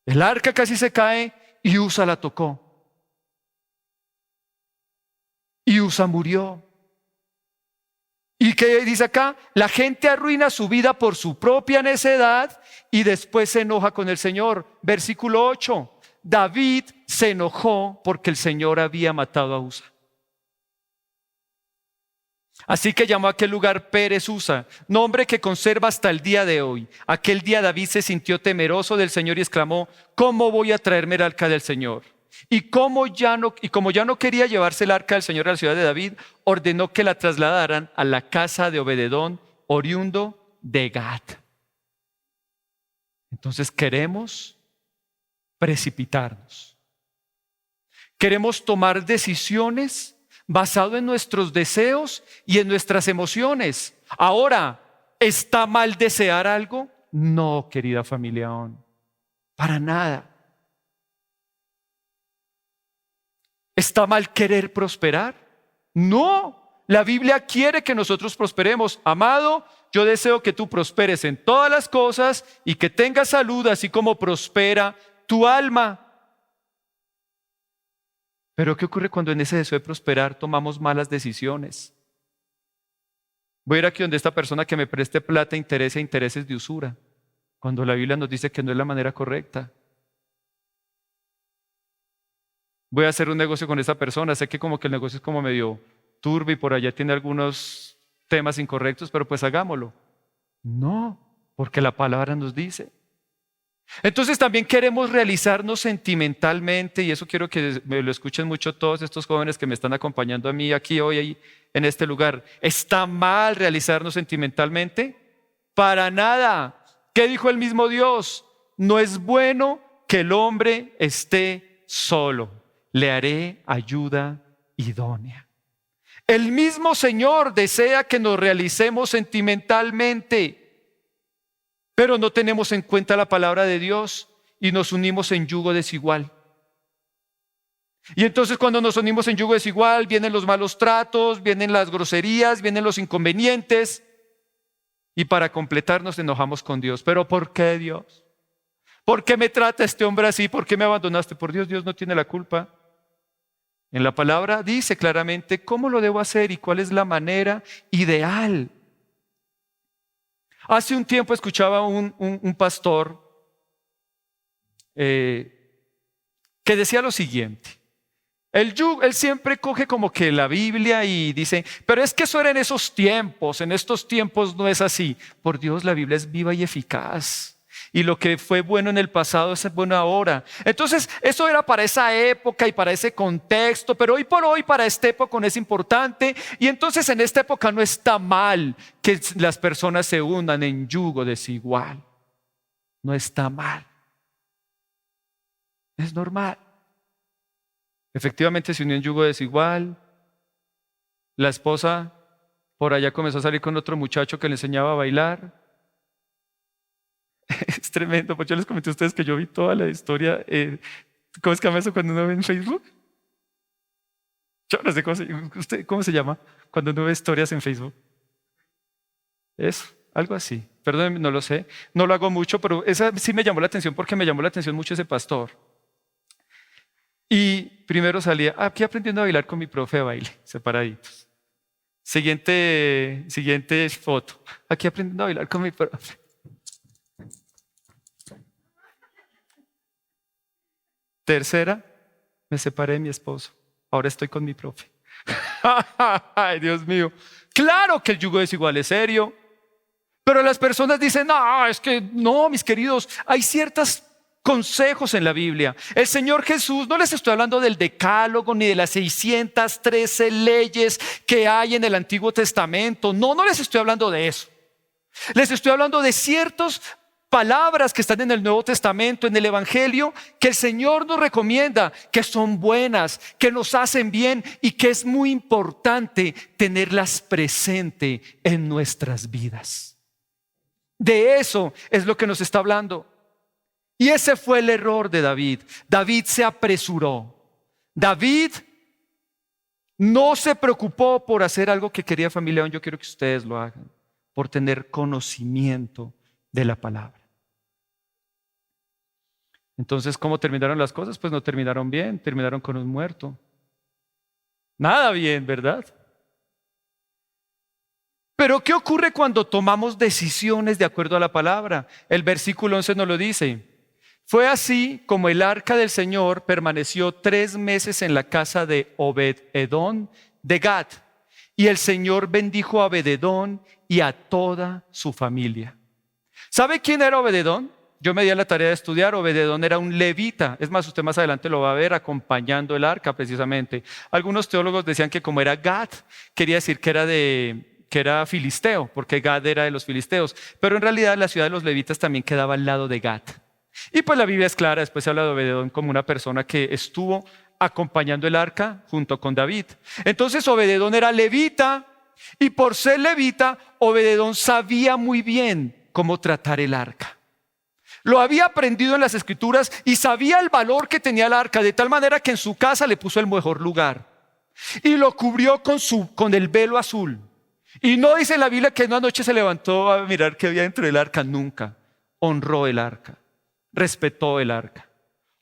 El arca casi se cae y Usa la tocó. Y Usa murió. ¿Y qué dice acá? La gente arruina su vida por su propia necedad y después se enoja con el Señor. Versículo 8. David se enojó porque el Señor había matado a Usa. Así que llamó a aquel lugar Pérez Usa, nombre que conserva hasta el día de hoy. Aquel día David se sintió temeroso del Señor y exclamó, ¿cómo voy a traerme el arca del Señor? Y como ya no quería llevarse el arca del Señor a la ciudad de David, ordenó que la trasladaran a la casa de Obededón, oriundo de Gat. Entonces queremos precipitarnos. Queremos tomar decisiones basado en nuestros deseos y en nuestras emociones. Ahora, ¿está mal desear algo? No, querida familia ON, para nada. ¿Está mal querer prosperar? No, la Biblia quiere que nosotros prosperemos. Amado, yo deseo que tú prosperes en todas las cosas y que tengas salud, así como prospera tu alma. Pero ¿qué ocurre cuando en ese deseo de prosperar tomamos malas decisiones? Voy a ir aquí donde esta persona que me preste plata interese a intereses de usura, cuando la Biblia nos dice que no es la manera correcta. Voy a hacer un negocio con esa persona, sé que como que el negocio es como medio turbio y por allá tiene algunos temas incorrectos, pero pues hagámoslo. No, porque la palabra nos dice. Entonces también queremos realizarnos sentimentalmente, y eso quiero que me lo escuchen mucho todos estos jóvenes que me están acompañando a mí aquí hoy en este lugar. ¿Está mal realizarnos sentimentalmente? Para nada. ¿Qué dijo el mismo Dios? No es bueno que el hombre esté solo. Le haré ayuda idónea. El mismo Señor desea que nos realicemos sentimentalmente, pero no tenemos en cuenta la palabra de Dios y nos unimos en yugo desigual. Y entonces cuando nos unimos en yugo desigual, vienen los malos tratos, vienen las groserías, vienen los inconvenientes, y para completar nos enojamos con Dios. ¿Pero por qué, Dios? ¿Por qué me trata este hombre así? ¿Por qué me abandonaste? Por Dios, Dios no tiene la culpa. En la palabra dice claramente cómo lo debo hacer y cuál es la manera ideal. Hace un tiempo escuchaba un pastor que decía lo siguiente. Él siempre coge como que la Biblia y dice, pero es que eso era en esos tiempos, en estos tiempos no es así. Por Dios, la Biblia es viva y eficaz. Y lo que fue bueno en el pasado es bueno ahora. Entonces, eso era para esa época y para ese contexto, pero hoy por hoy para esta época no es importante. Y entonces en esta época no está mal que las personas se unan en yugo desigual. No está mal. Es normal. Efectivamente se unió en yugo desigual. La esposa por allá comenzó a salir con otro muchacho que le enseñaba a bailar. Es tremendo, pues yo les comenté a ustedes que yo vi toda la historia. ¿Cómo es que llama eso cuando uno ve en Facebook? Yo no sé cómo se llama cuando uno ve historias en Facebook. Eso, algo así. Perdón, no lo sé. No lo hago mucho, pero esa sí me llamó la atención porque me llamó la atención mucho ese pastor. Y primero salía, aquí aprendiendo a bailar con mi profe de baile, separaditos. Siguiente foto, aquí aprendiendo a bailar con mi profe. Tercera, me separé de mi esposo. Ahora estoy con mi profe. Ay, Dios mío. Claro que el yugo desigual es serio. Pero las personas dicen, no, es que no, mis queridos, hay ciertos consejos en la Biblia. El Señor Jesús, no les estoy hablando del decálogo ni de las 613 leyes que hay en el Antiguo Testamento. No les estoy hablando de eso. Les estoy hablando de ciertos palabras que están en el Nuevo Testamento, en el Evangelio, que el Señor nos recomienda, que son buenas, que nos hacen bien y que es muy importante tenerlas presente en nuestras vidas. De eso es lo que nos está hablando. Y ese fue el error de David. David se apresuró. David no se preocupó por hacer algo que quería, familia. Yo quiero que ustedes lo hagan, por tener conocimiento de la palabra. Entonces, ¿cómo terminaron las cosas? Pues no terminaron bien, terminaron con un muerto. Nada bien, ¿verdad? Pero ¿qué ocurre cuando tomamos decisiones de acuerdo a la palabra? El versículo 11 nos lo dice. Fue así como el arca del Señor permaneció 3 meses en la casa de Obed-Edom de Gat. Y el Señor bendijo a Obed-Edom y a toda su familia. ¿Sabe quién era Obed-Edom? Yo me di a la tarea de estudiar. Obed-Edom era un levita. Es más, usted más adelante lo va a ver acompañando el arca precisamente. Algunos teólogos decían que como era Gat, quería decir que era filisteo, porque Gad era de los filisteos. Pero en realidad la ciudad de los levitas también quedaba al lado de Gat. Y pues la Biblia es clara, después se habla de Obed-Edom como una persona que estuvo acompañando el arca junto con David. Entonces Obed-Edom era levita y por ser levita, Obed-Edom sabía muy bien cómo tratar el arca. Lo había aprendido en las escrituras y sabía el valor que tenía el arca, de tal manera que en su casa le puso el mejor lugar y lo cubrió con el velo azul. Y no dice en la Biblia que una noche se levantó a mirar qué había dentro del arca, nunca. Honró el arca. Respetó el arca,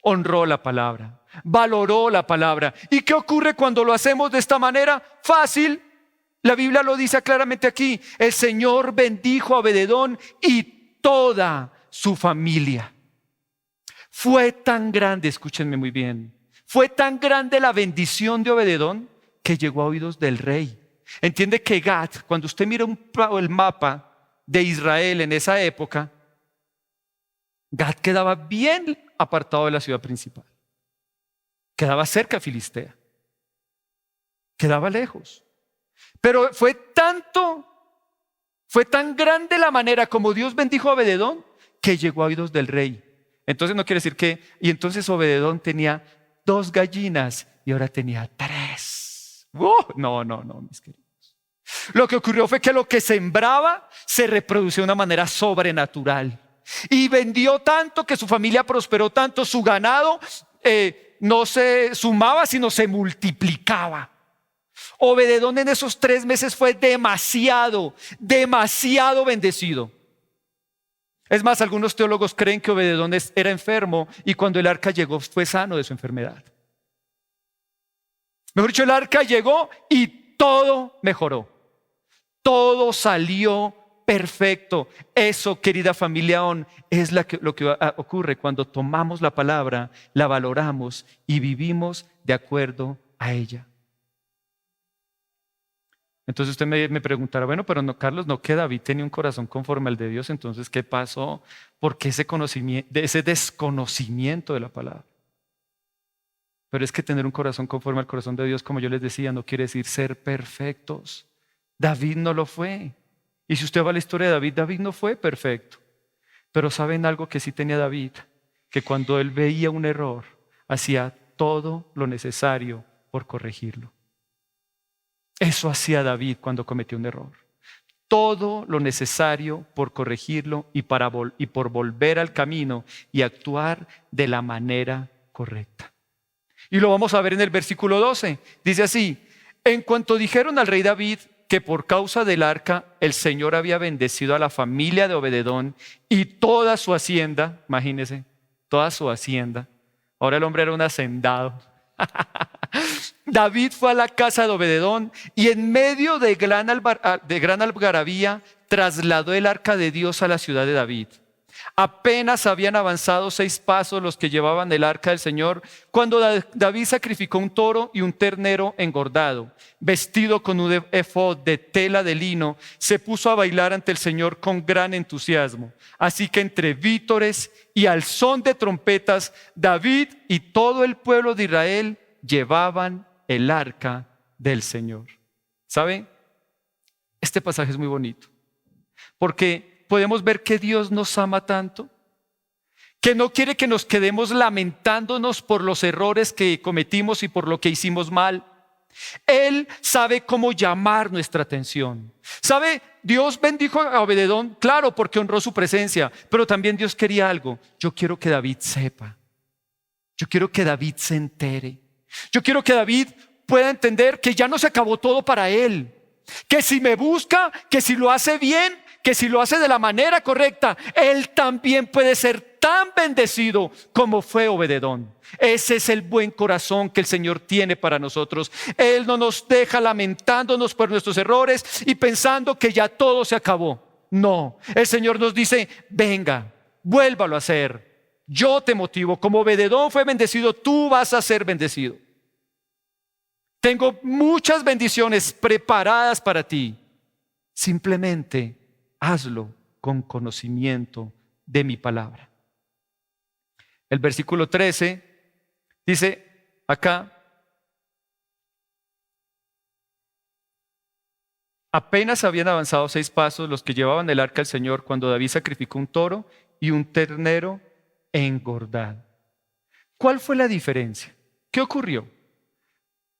honró la palabra, valoró la palabra. ¿Y qué ocurre cuando lo hacemos de esta manera? Fácil. La Biblia lo dice claramente aquí. El Señor bendijo a Obed-Edom y toda su familia. Fue tan grande, escúchenme muy bien, fue tan grande la bendición de Obed-Edom que llegó a oídos del rey. Entiende que Gat, cuando usted mira el mapa de Israel en esa época, Gat quedaba bien apartado de la ciudad principal. Quedaba cerca de Filistea. Quedaba lejos. Pero fue tan grande la manera como Dios bendijo a Obed-Edom que llegó a oídos del rey. Entonces no quiere decir que... Y entonces Obed-Edom tenía 2 gallinas y ahora tenía 3. No, mis queridos. Lo que ocurrió fue que lo que sembraba se reprodució de una manera sobrenatural. Y vendió tanto que su familia prosperó tanto, su ganado no se sumaba sino se multiplicaba. Obed-Edom en esos 3 meses fue demasiado bendecido. Es más, algunos teólogos creen que Obed-Edom era enfermo y cuando el arca llegó fue sano de su enfermedad. Mejor dicho, el arca llegó y todo mejoró. Todo salió perfecto. Eso, querida familia ON, es lo que ocurre cuando tomamos la palabra, la valoramos y vivimos de acuerdo a ella. Entonces usted me preguntará, bueno, pero no, Carlos, no que David tenía un corazón conforme al de Dios, entonces ¿qué pasó? ¿Por qué ese desconocimiento de la palabra? Pero es que tener un corazón conforme al corazón de Dios, como yo les decía, no quiere decir ser perfectos. David no lo fue. Y si usted va a la historia de David, David no fue perfecto. Pero ¿saben algo que sí tenía David? Que cuando él veía un error, hacía todo lo necesario por corregirlo. Eso hacía David cuando cometió un error. Todo lo necesario por corregirlo y por volver al camino y actuar de la manera correcta. Y lo vamos a ver en el versículo 12. Dice así: en cuanto dijeron al rey David que por causa del arca el Señor había bendecido a la familia de Obed-Edom y toda su hacienda, imagínense, toda su hacienda. Ahora el hombre era un hacendado. David fue a la casa de Obed-Edom y en medio de gran algarabía trasladó el arca de Dios a la ciudad de David. Apenas habían avanzado 6 pasos los que llevaban el arca del Señor cuando David sacrificó un toro y un ternero engordado. Vestido con un efod de tela de lino, se puso a bailar ante el Señor con gran entusiasmo. Así que entre vítores y al son de trompetas, David y todo el pueblo de Israel llevaban el arca del Señor. ¿Sabe? Este pasaje es muy bonito porque podemos ver que Dios nos ama tanto, que no quiere que nos quedemos lamentándonos por los errores que cometimos y por lo que hicimos mal. Él sabe cómo llamar nuestra atención. ¿Sabe? Dios bendijo a Obededón, claro, porque honró su presencia, pero también Dios quería algo. Yo quiero que David sepa. Yo quiero que David se entere. Yo quiero que David pueda entender que ya no se acabó todo para él. Que si me busca, que si lo hace bien, que si lo hace de la manera correcta, él también puede ser tan bendecido como fue Obededón. Ese es el buen corazón que el Señor tiene para nosotros. Él no nos deja lamentándonos por nuestros errores y pensando que ya todo se acabó. No, el Señor nos dice, venga, vuélvalo a hacer. Yo te motivo, como Obededón fue bendecido, tú vas a ser bendecido. Tengo muchas bendiciones preparadas para ti. Simplemente hazlo con conocimiento de mi palabra. El versículo 13 dice acá, apenas habían avanzado 6 pasos los que llevaban el arca del Señor cuando David sacrificó un toro y un ternero engordado. ¿Cuál fue la diferencia? ¿Qué ocurrió?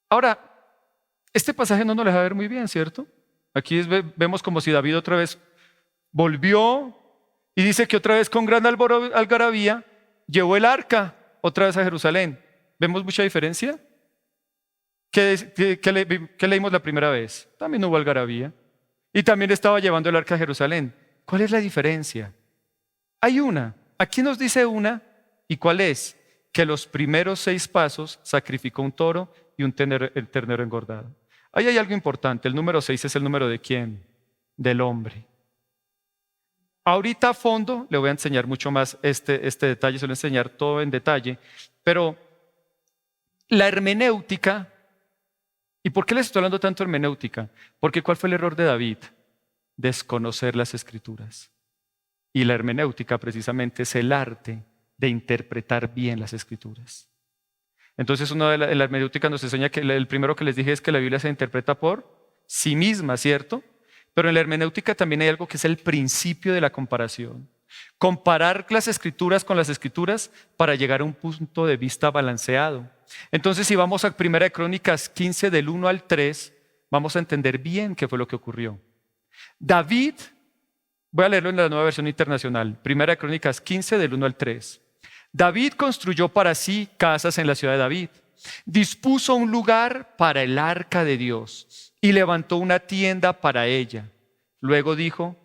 Ahora, este pasaje no nos lo deja ver muy bien, ¿cierto? Aquí vemos como si David otra vez volvió y dice que otra vez con gran algarabía llevó el arca otra vez a Jerusalén. ¿Vemos mucha diferencia? ¿Qué leímos la primera vez? También hubo algarabía. Y también estaba llevando el arca a Jerusalén. ¿Cuál es la diferencia? Hay una. Aquí nos dice una. ¿Y cuál es? Que los primeros 6 pasos sacrificó un toro y el ternero engordado. Ahí hay algo importante. El número 6 es el número de ¿quién? Del hombre. Ahorita a fondo le voy a enseñar mucho más este detalle, se lo voy a enseñar todo en detalle, pero la hermenéutica, ¿y por qué les estoy hablando tanto de hermenéutica? Porque ¿cuál fue el error de David? Desconocer las escrituras. Y la hermenéutica precisamente es el arte de interpretar bien las escrituras. Entonces la hermenéutica nos enseña que el primero que les dije es que la Biblia se interpreta por sí misma, ¿cierto? Pero en la hermenéutica también hay algo que es el principio de la comparación. Comparar las escrituras con las escrituras para llegar a un punto de vista balanceado. Entonces, si vamos a 1 Crónicas 15 del 1 al 3, vamos a entender bien qué fue lo que ocurrió. David, voy a leerlo en la Nueva Versión Internacional, 1 Crónicas 15 del 1 al 3. David construyó para sí casas en la ciudad de David. Dispuso un lugar para el arca de Dios y levantó una tienda para ella. Luego dijo,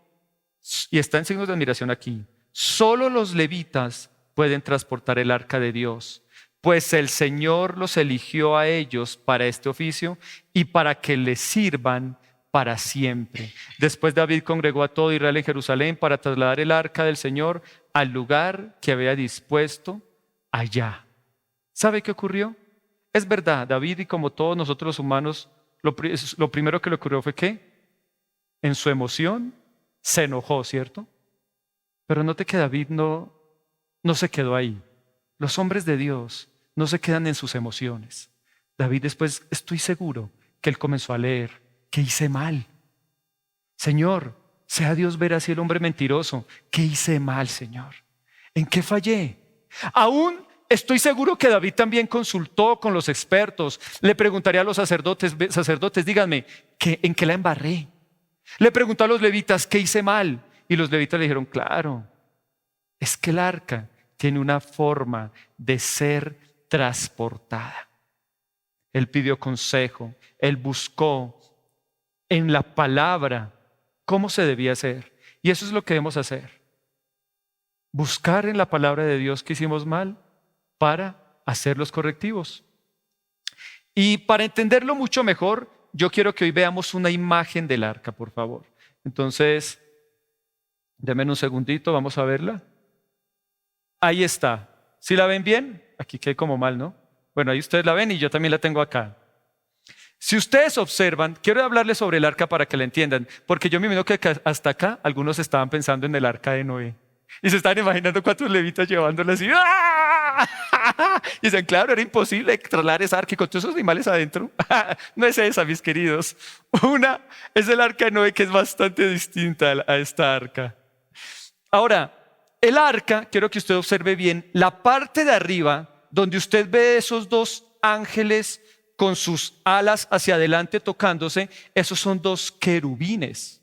y está en signos de admiración aquí, solo los levitas pueden transportar el arca de Dios, pues el Señor los eligió a ellos para este oficio y para que les sirvan para siempre. Después David congregó a todo Israel en Jerusalén para trasladar el arca del Señor al lugar que había dispuesto allá. ¿Sabe qué ocurrió? Es verdad, David, y como todos nosotros los humanos, lo primero que le ocurrió fue que en su emoción se enojó, ¿cierto? Pero note que David no se quedó ahí. Los hombres de Dios no se quedan en sus emociones. David después, estoy seguro que él comenzó a leer, ¿qué hice mal? Señor, sea Dios ver así el hombre mentiroso. ¿Qué hice mal, Señor? ¿En qué fallé? Aún estoy seguro que David también consultó con los expertos. Le preguntaría a los sacerdotes, díganme, ¿en qué la embarré? Le preguntó a los levitas, ¿qué hice mal? Y los levitas le dijeron, claro, es que el arca tiene una forma de ser transportada. Él pidió consejo, él buscó en la palabra cómo se debía hacer. Y eso es lo que debemos hacer. Buscar en la palabra de Dios que hicimos mal para hacer los correctivos. Y para entenderlo mucho mejor, yo quiero que hoy veamos una imagen del arca, por favor. Entonces, denme un segundito, vamos a verla. Ahí está. ¿Sí la ven bien? Aquí quedé como mal, ¿no? Bueno, ahí ustedes la ven y yo también la tengo acá. Si ustedes observan, quiero hablarles sobre el arca para que la entiendan, porque yo me imagino que hasta acá algunos estaban pensando en el arca de Noé. Y se estaban imaginando cuántos levitas llevándola así. ¡Ah! Y dicen, claro, era imposible trasladar esa arca y con todos esos animales adentro. No es esa, mis queridos. Una es el arca de Noé, que es bastante distinta a esta arca. Ahora, el arca, quiero que usted observe bien, la parte de arriba, donde usted ve esos dos ángeles con sus alas hacia adelante tocándose, esos son dos querubines.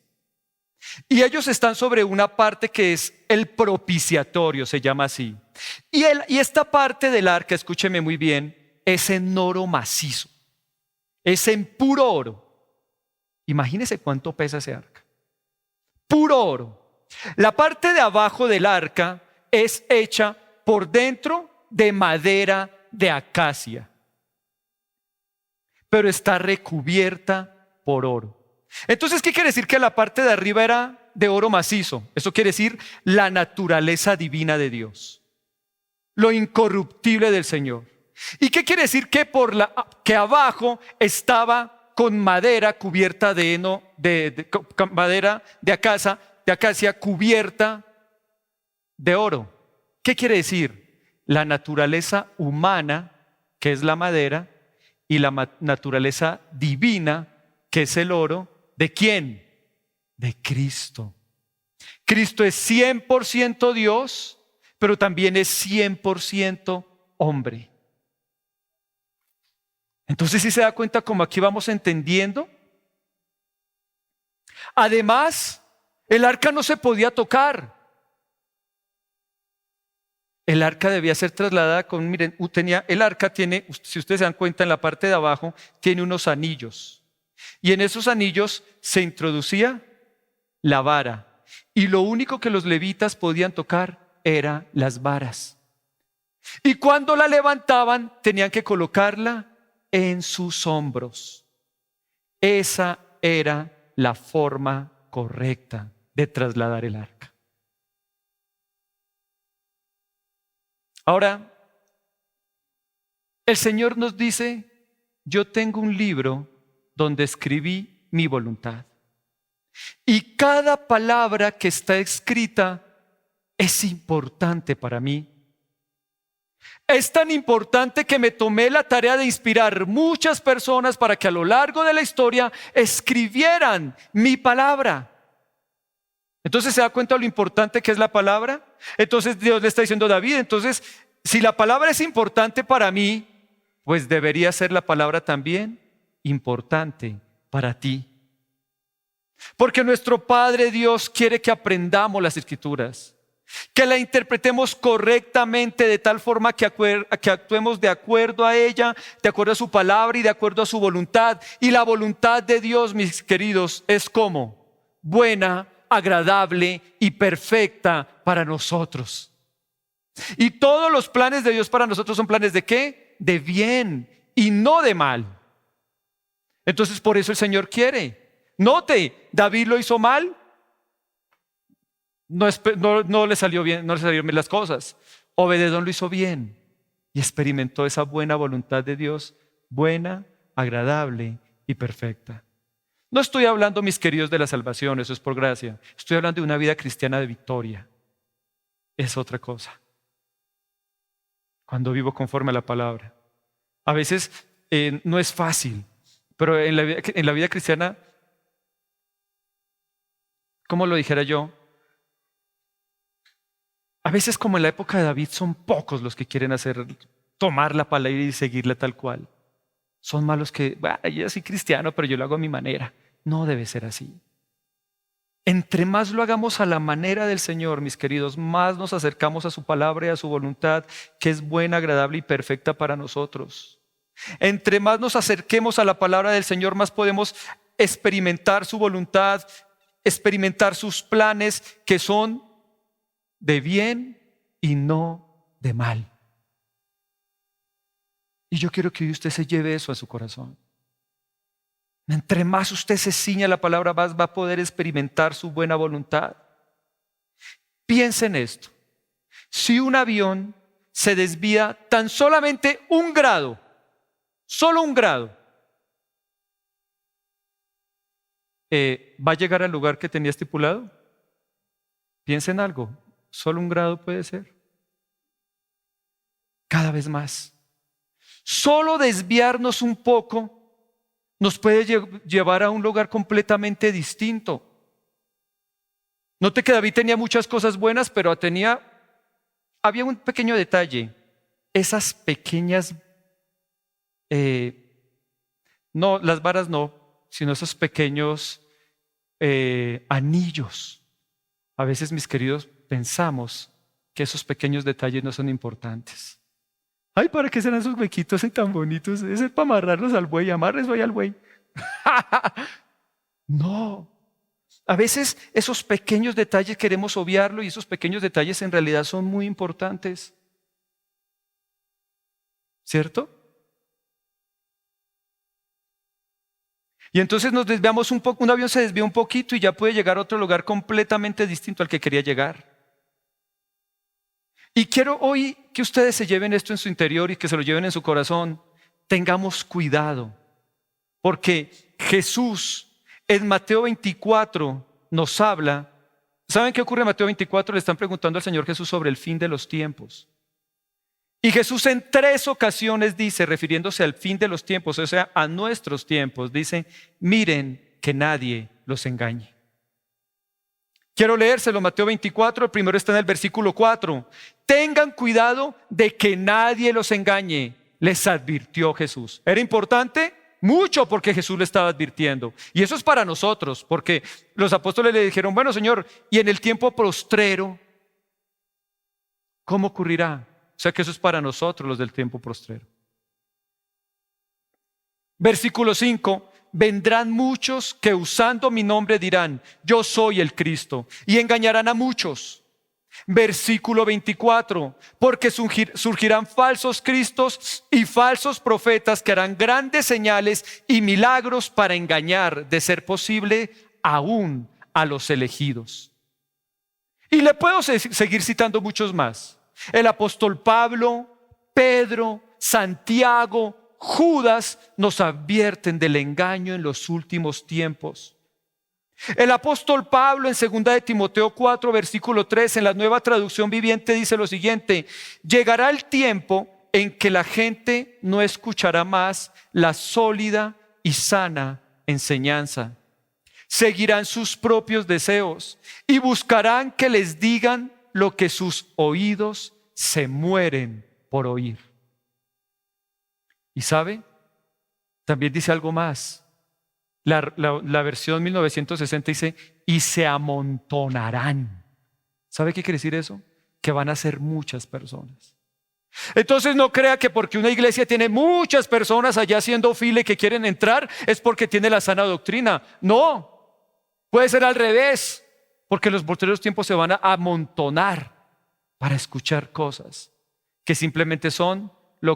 Y ellos están sobre una parte que es el propiciatorio, se llama así. Y esta parte del arca, escúcheme muy bien, es en oro macizo, es en puro oro. Imagínese cuánto pesa ese arca. Puro oro. La parte de abajo del arca es hecha por dentro de madera de acacia, pero está recubierta por oro. Entonces, ¿qué quiere decir? Que la parte de arriba era de oro macizo. Eso quiere decir la naturaleza divina de Dios, lo incorruptible del Señor. ¿Y qué quiere decir? Que abajo estaba con madera cubierta de heno, con madera de acacia cubierta de oro. ¿Qué quiere decir? La naturaleza humana, que es la madera, y la naturaleza divina, que es el oro. ¿De quién? De Cristo. Cristo es 100% Dios, pero también es 100% hombre. Entonces, ¿sí se da cuenta cómo aquí vamos entendiendo? Además, el arca no se podía tocar. El arca debía ser trasladada con, miren, el arca tiene, si ustedes se dan cuenta, en la parte de abajo tiene unos anillos. Y en esos anillos se introducía la vara. Y lo único que los levitas podían tocar eran las varas. Y cuando la levantaban, tenían que colocarla en sus hombros. Esa era la forma correcta de trasladar el arca. Ahora, el Señor nos dice: yo tengo un libro donde escribí mi voluntad. Y cada palabra que está escrita es importante para mí. Es tan importante que me tomé la tarea de inspirar muchas personas para que a lo largo de la historia escribieran mi palabra. Entonces, ¿se da cuenta de lo importante que es la palabra? Entonces Dios le está diciendo a David, entonces, si la palabra es importante para mí, pues debería ser la palabra también importante para ti. Porque nuestro Padre Dios quiere que aprendamos las Escrituras, que la interpretemos correctamente de tal forma que actuemos de acuerdo a ella, de acuerdo a su palabra y de acuerdo a su voluntad. Y la voluntad de Dios, mis queridos, es como buena, agradable y perfecta para nosotros. Y todos los planes de Dios para nosotros son planes ¿de qué? De bien y no de mal. Entonces, por eso el Señor quiere. Note, David lo hizo mal. No le salió bien, no le salieron bien las cosas. Obededón lo hizo bien y experimentó esa buena voluntad de Dios, buena, agradable y perfecta. No estoy hablando, mis queridos, de la salvación, eso es por gracia. Estoy hablando de una vida cristiana de victoria. Es otra cosa. Cuando vivo conforme a la palabra. A veces no es fácil, pero en la vida cristiana, ¿cómo lo dijera yo? A veces, como en la época de David, son pocos los que quieren tomar la palabra y seguirla tal cual. Son más los que, yo soy cristiano, pero yo lo hago a mi manera. No debe ser así. Entre más lo hagamos a la manera del Señor, mis queridos, más nos acercamos a su palabra y a su voluntad, que es buena, agradable y perfecta para nosotros. Entre más nos acerquemos a la palabra del Señor, más podemos experimentar su voluntad, experimentar sus planes, que son de bien y no de mal. Y yo quiero que usted se lleve eso a su corazón. Entre más usted se ciña a la palabra, más va a poder experimentar su buena voluntad. Piensa en esto. Si un avión se desvía tan solamente 1 grado, solo 1 grado, ¿va a llegar al lugar que tenía estipulado? Piensa en algo. Solo 1 grado puede ser. Cada vez más. Solo desviarnos un poco nos puede llevar a un lugar completamente distinto. Note que David tenía muchas cosas buenas, pero había un pequeño detalle. Esas pequeñas, no, las varas no, sino esos pequeños anillos. A veces, mis queridos, pensamos que esos pequeños detalles no son importantes. Ay, ¿para qué serán esos huequitos tan bonitos? Es para amarrarlos al buey, amarres hoy al buey. No. A veces esos pequeños detalles queremos obviarlo y esos pequeños detalles en realidad son muy importantes. ¿Cierto? Y entonces nos desviamos un poco, un avión se desvía un poquito y ya puede llegar a otro lugar completamente distinto al que quería llegar. Y quiero hoy que ustedes se lleven esto en su interior y que se lo lleven en su corazón. Tengamos cuidado, porque Jesús en Mateo 24 nos habla. ¿Saben qué ocurre en Mateo 24? Le están preguntando al Señor Jesús sobre el fin de los tiempos. Y Jesús en 3 ocasiones dice, refiriéndose al fin de los tiempos, o sea, a nuestros tiempos, dice, miren que nadie los engañe. Quiero leérselo, Mateo 24, el primero está en el versículo 4. Tengan cuidado de que nadie los engañe, les advirtió Jesús. ¿Era importante? Mucho, porque Jesús le estaba advirtiendo. Y eso es para nosotros, porque los apóstoles le dijeron, bueno, Señor, y en el tiempo postrero, ¿cómo ocurrirá? O sea que eso es para nosotros, los del tiempo postrero. Versículo 5. Vendrán muchos que usando mi nombre dirán, yo soy el Cristo, y engañarán a muchos. Versículo 24, porque surgirán falsos cristos y falsos profetas que harán grandes señales y milagros para engañar, de ser posible, aún a los elegidos. Y le puedo seguir citando muchos más. El apóstol Pablo, Pedro, Santiago, Judas nos advierten del engaño en los últimos tiempos. El apóstol Pablo en 2 de Timoteo 4, versículo 3, en la Nueva Traducción Viviente dice lo siguiente: llegará el tiempo en que la gente no escuchará más la sólida y sana enseñanza. Seguirán sus propios deseos y buscarán que les digan lo que sus oídos se mueren por oír. ¿Y sabe? También dice algo más. La versión 1960 dice, y se amontonarán. ¿Sabe qué quiere decir eso? Que van a ser muchas personas. Entonces no crea que porque una iglesia tiene muchas personas allá haciendo fila y que quieren entrar, es porque tiene la sana doctrina. No, puede ser al revés, porque los posteriores tiempos se van a amontonar para escuchar cosas que simplemente son,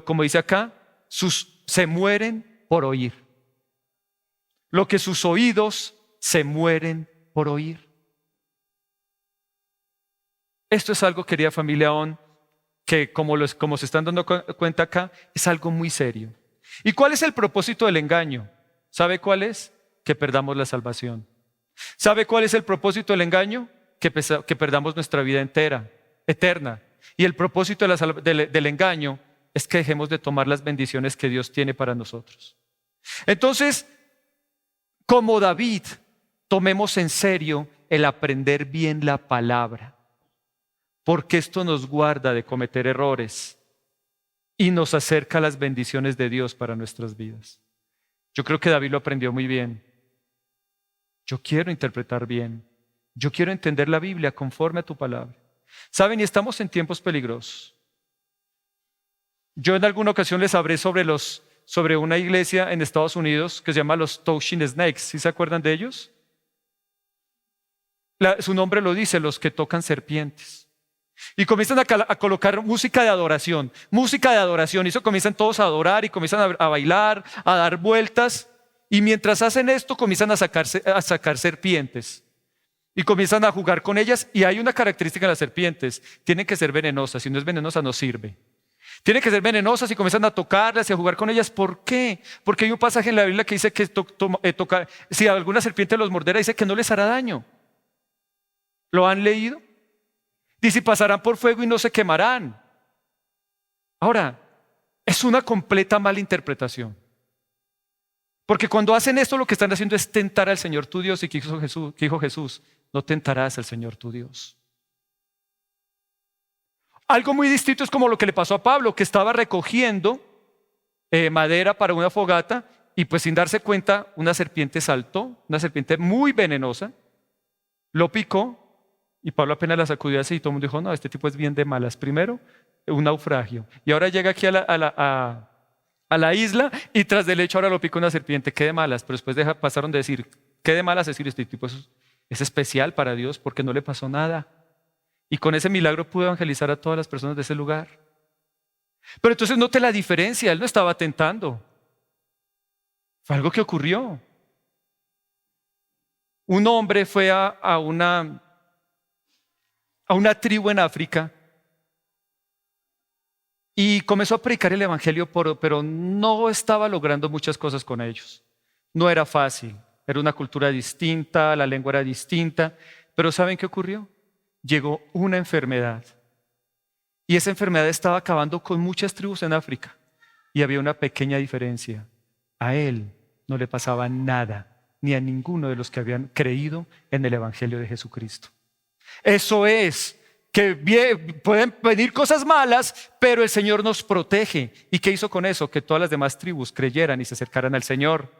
como dice acá, se mueren por oír. Lo que sus oídos se mueren por oír. Esto es algo, querida familia ON, que como se están dando cuenta acá, es algo muy serio. ¿Y cuál es el propósito del engaño? ¿Sabe cuál es? Que perdamos la salvación. ¿Sabe cuál es el propósito del engaño? Que perdamos nuestra vida eterna. Y el propósito del engaño es que dejemos de tomar las bendiciones que Dios tiene para nosotros. Entonces, como David, tomemos en serio el aprender bien la palabra, porque esto nos guarda de cometer errores y nos acerca a las bendiciones de Dios para nuestras vidas. Yo creo que David lo aprendió muy bien. Yo quiero interpretar bien. Yo quiero entender la Biblia conforme a tu palabra. ¿Saben? Y estamos en tiempos peligrosos. Yo en alguna ocasión les hablé sobre una iglesia en Estados Unidos que se llama los Touching Snakes. ¿Sí se acuerdan de ellos? Su nombre lo dice, los que tocan serpientes. Y comienzan a colocar música de adoración. Y eso comienzan todos a adorar y comienzan a bailar, a dar vueltas. Y mientras hacen esto, comienzan a sacar serpientes. Y comienzan a jugar con ellas. Y hay una característica de las serpientes: tienen que ser venenosas. Si no es venenosa, no sirve. Tienen que ser venenosas y comienzan a tocarlas y a jugar con ellas. ¿Por qué? Porque hay un pasaje en la Biblia que dice que si alguna serpiente los mordiera, dice que no les hará daño. ¿Lo han leído? Dice, pasarán por fuego y no se quemarán. Ahora, es una completa mala interpretación. Porque cuando hacen esto, lo que están haciendo es tentar al Señor tu Dios. Y que dijo Jesús, no tentarás al Señor tu Dios. Algo muy distinto es como lo que le pasó a Pablo, que estaba recogiendo madera para una fogata y pues sin darse cuenta una serpiente saltó, una serpiente muy venenosa, lo picó y Pablo apenas la sacudió así y todo el mundo dijo, no, este tipo es bien de malas. Primero, un naufragio. Y ahora llega aquí a la isla y tras del hecho ahora lo pica una serpiente. Qué de malas, pero después pasaron de decir, qué de malas decir este tipo es especial para Dios porque no le pasó nada. Y con ese milagro pudo evangelizar a todas las personas de ese lugar. Pero entonces note la diferencia, él no estaba tentando. Fue algo que ocurrió. Un hombre fue a una tribu en África y comenzó a predicar el evangelio, pero no estaba logrando muchas cosas con ellos. No era fácil, era una cultura distinta, la lengua era distinta, pero ¿saben qué ocurrió? Llegó una enfermedad y esa enfermedad estaba acabando con muchas tribus en África y había una pequeña diferencia. A él no le pasaba nada, ni a ninguno de los que habían creído en el evangelio de Jesucristo. Eso es, que pueden venir cosas malas, pero el Señor nos protege. ¿Y qué hizo con eso? Que todas las demás tribus creyeran y se acercaran al Señor.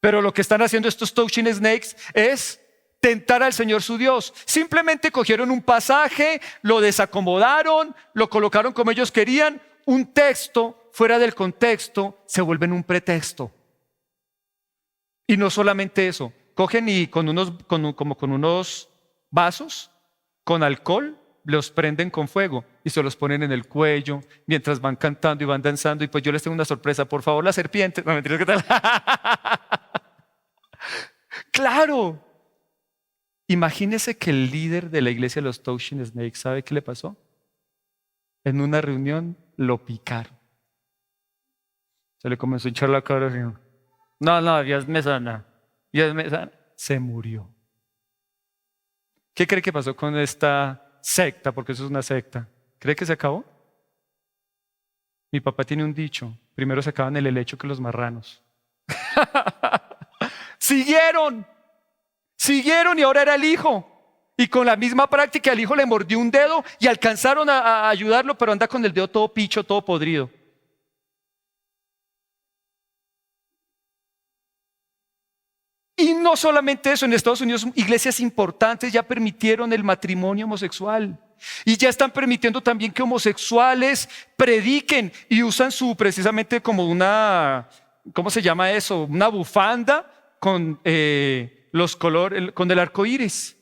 Pero lo que están haciendo estos touching snakes es tentar al Señor su Dios. Simplemente cogieron un pasaje, lo desacomodaron, lo colocaron como ellos querían. Un texto fuera del contexto se vuelve en un pretexto. Y no solamente eso, cogen y con unos vasos con alcohol los prenden con fuego y se los ponen en el cuello mientras van cantando y van danzando. Y pues yo les tengo una sorpresa, por favor, la serpiente. No, mentiras, ¿qué tal? Claro. Imagínese que el líder de la iglesia de los Touching Snakes, ¿sabe qué le pasó? En una reunión lo picaron. Se le comenzó a hinchar la cara así. No, Dios me sana. Dios me sana. Se murió. ¿Qué cree que pasó con esta secta? Porque eso es una secta. ¿Cree que se acabó? Mi papá tiene un dicho. Primero se acaban el helecho que los marranos. Siguieron y ahora era el hijo. Y con la misma práctica el hijo le mordió un dedo y alcanzaron a ayudarlo, pero anda con el dedo todo picho, todo podrido. Y no solamente eso, en Estados Unidos iglesias importantes ya permitieron el matrimonio homosexual y ya están permitiendo también que homosexuales prediquen y usan precisamente como una, ¿cómo se llama eso? Una bufanda con los colores, con el arco iris.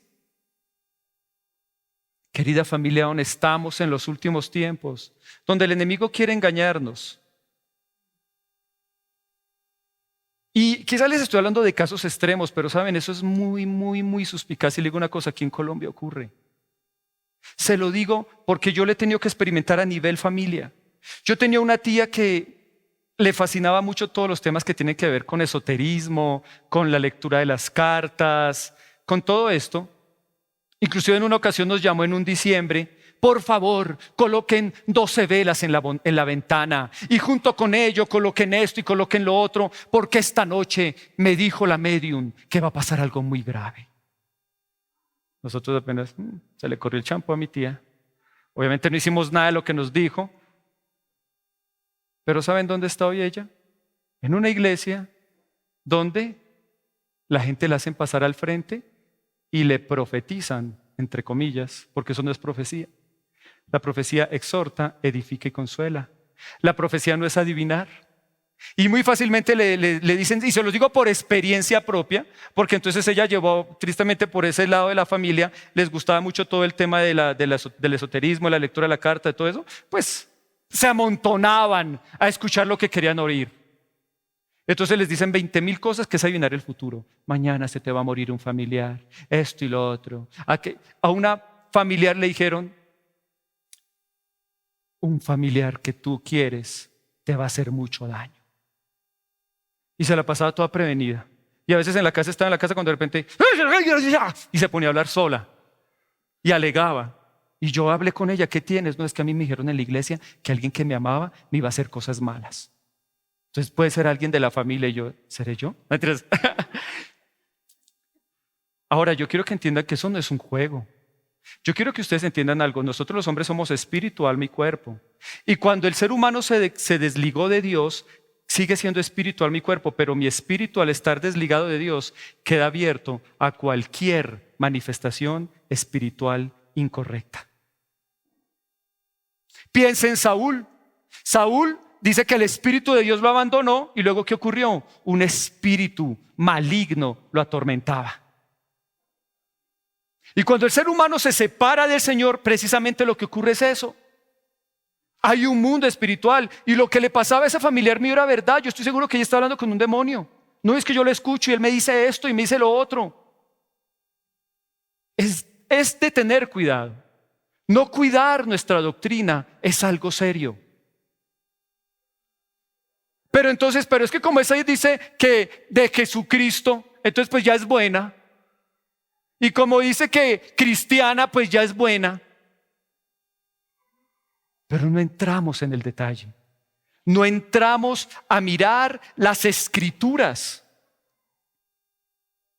Querida familia, aún estamos en los últimos tiempos donde el enemigo quiere engañarnos. Y quizás les estoy hablando de casos extremos, pero saben, eso es muy suspicaz. Y le digo una cosa, aquí en Colombia ocurre. Se lo digo porque yo lo he tenido que experimentar a nivel familia. Yo tenía una tía que le fascinaba mucho todos los temas que tienen que ver con esoterismo, con la lectura de las cartas, con todo esto. Inclusive en una ocasión nos llamó en un diciembre. Por favor, coloquen 12 velas en la ventana y junto con ello coloquen esto y coloquen lo otro, porque esta noche me dijo la medium que va a pasar algo muy grave. Nosotros apenas se le corrió el champú a mi tía. Obviamente no hicimos nada de lo que nos dijo, pero ¿saben dónde está hoy ella? En una iglesia donde la gente la hacen pasar al frente y le profetizan, entre comillas, porque eso no es profecía. La profecía exhorta, edifica y consuela. La profecía no es adivinar. Y muy fácilmente le dicen, y se los digo por experiencia propia, porque entonces ella llevó tristemente por ese lado de la familia, les gustaba mucho todo el tema del esoterismo, la lectura de la carta, de todo eso, pues se amontonaban a escuchar lo que querían oír. Entonces les dicen 20,000 cosas que es adivinar el futuro. Mañana se te va a morir un familiar, esto y lo otro. A una familiar le dijeron, un familiar que tú quieres te va a hacer mucho daño. Y se la pasaba toda prevenida. Y a veces estaba en la casa cuando de repente y se ponía a hablar sola y alegaba. Y yo hablé con ella, ¿qué tienes? No, es que a mí me dijeron en la iglesia que alguien que me amaba me iba a hacer cosas malas. Entonces puede ser alguien de la familia y yo, ¿seré yo? Ahora, yo quiero que entiendan que eso no es un juego. Yo quiero que ustedes entiendan algo. Nosotros los hombres somos espíritu, alma y cuerpo. Y cuando el ser humano se desligó de Dios, sigue siendo espíritu, alma y cuerpo, pero mi espíritu, al estar desligado de Dios, queda abierto a cualquier manifestación espiritual incorrecta. Piensa en Saúl. Saúl dice que el espíritu de Dios lo abandonó y luego ¿qué ocurrió? Un espíritu maligno lo atormentaba. Y cuando el ser humano se separa del Señor, precisamente lo que ocurre es eso. Hay un mundo espiritual y lo que le pasaba a ese familiar mío era verdad. Yo estoy seguro que ella está hablando con un demonio. No es que yo le escucho y él me dice esto y me dice lo otro. Es de tener cuidado. No cuidar nuestra doctrina es algo serio. Pero es que como esa dice que de Jesucristo, entonces pues ya es buena. Y como dice que cristiana, pues ya es buena. Pero no entramos en el detalle. No entramos a mirar las escrituras.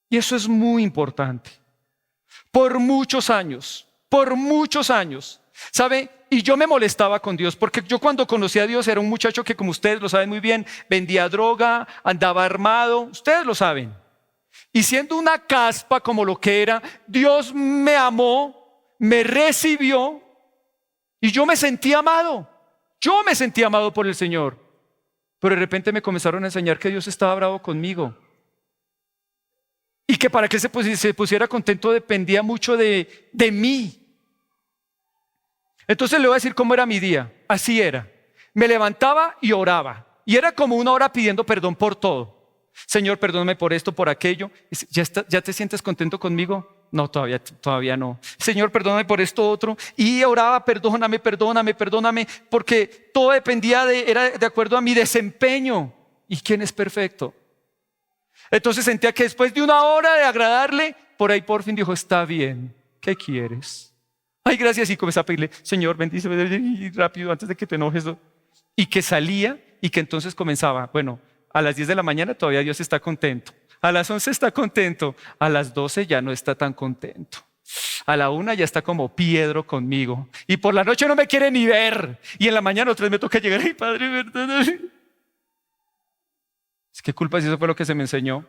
Y eso es muy importante. Por muchos años, ¿sabe? Y yo me molestaba con Dios, porque yo cuando conocí a Dios era un muchacho que, como ustedes lo saben muy bien, vendía droga, andaba armado, ustedes lo saben. Y siendo una caspa como lo que era, Dios me amó, me recibió y yo me sentí amado. Yo me sentí amado por el Señor. Pero de repente me comenzaron a enseñar que Dios estaba bravo conmigo. Y que para que se pusiera contento dependía mucho de mí. Entonces le voy a decir cómo era mi día. Así era. Me levantaba y oraba. Y era como una hora pidiendo perdón por todo. Señor, perdóname por esto, por aquello. ¿Ya te sientes contento conmigo? No, todavía no. Señor, perdóname por esto otro. Y oraba, perdóname, porque todo era de acuerdo a mi desempeño. ¿Y quién es perfecto? Entonces sentía que después de una hora de agradarle, por ahí por fin dijo, está bien, ¿qué quieres? Ay, gracias. Y comencé a pedirle, Señor, bendíceme rápido antes de que te enojes. Y que salía y que entonces comenzaba, bueno, a las 10 de la mañana todavía Dios está contento. A las 11 está contento. A las 12 ya no está tan contento. A la 1 ya está como piedro conmigo. Y por la noche no me quiere ni ver. Y en la mañana otra vez me toca llegar. Ay, Padre, ¿verdad? Es que culpa si eso fue lo que se me enseñó.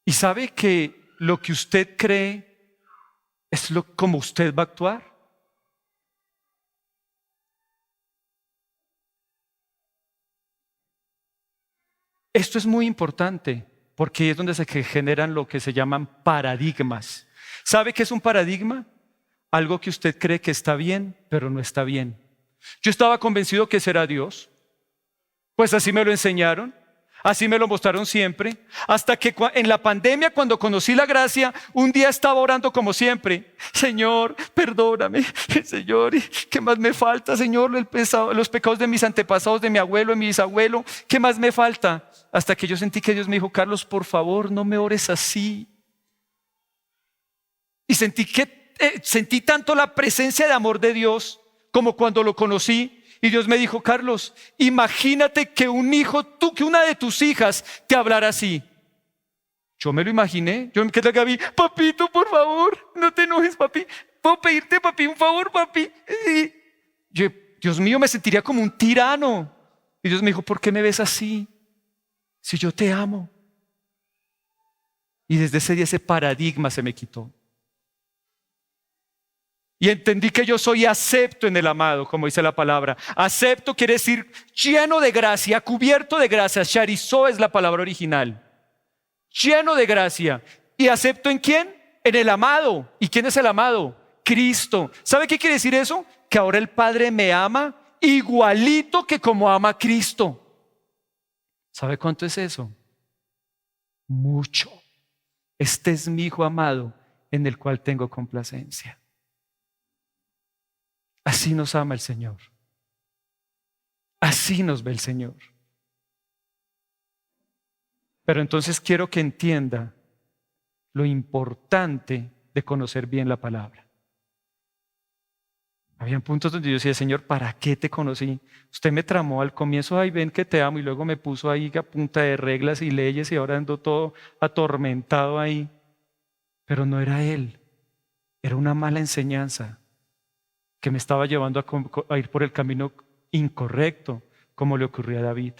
Y sabe que lo que usted cree es como usted va a actuar. Esto es muy importante porque es donde se generan lo que se llaman paradigmas. ¿Sabe qué es un paradigma? Algo que usted cree que está bien, pero no está bien. Yo estaba convencido que ese era Dios. Pues así me lo enseñaron, así me lo mostraron siempre. Hasta que en la pandemia, cuando conocí la gracia, un día estaba orando como siempre. Señor, perdóname. Señor, ¿qué más me falta? Señor, los pecados de mis antepasados, de mi abuelo, de mi bisabuelo, ¿qué más me falta? Hasta que yo sentí que Dios me dijo, Carlos, por favor, no me ores así. Y sentí tanto la presencia de amor de Dios como cuando lo conocí. Y Dios me dijo, Carlos, imagínate que que una de tus hijas te hablara así. Yo me lo imaginé. Yo me quedé, Gaby, papito, por favor, no te enojes, papi. ¿Puedo pedirte, papi, un favor, papi? Y Dios mío, me sentiría como un tirano. Y Dios me dijo, ¿por qué me ves así? Si yo te amo. Y desde ese día ese paradigma se me quitó. Y entendí que yo soy acepto en el amado, como dice la palabra. Acepto quiere decir lleno de gracia, cubierto de gracia. Charizó es la palabra original. Lleno de gracia. ¿Y acepto en quién? En el amado. ¿Y quién es el amado? Cristo. ¿Sabe qué quiere decir eso? Que ahora el Padre me ama igualito que como ama a Cristo. ¿Sabe cuánto es eso? Mucho. Este es mi Hijo amado en el cual tengo complacencia. Así nos ama el Señor. Así nos ve el Señor. Pero entonces quiero que entienda lo importante de conocer bien la palabra. Habían puntos donde yo decía, Señor, ¿para qué te conocí? Usted me tramó al comienzo, ay, ven que te amo, y luego me puso ahí a punta de reglas y leyes y ahora ando todo atormentado ahí. Pero no era Él, era una mala enseñanza que me estaba llevando a ir por el camino incorrecto, como le ocurrió a David.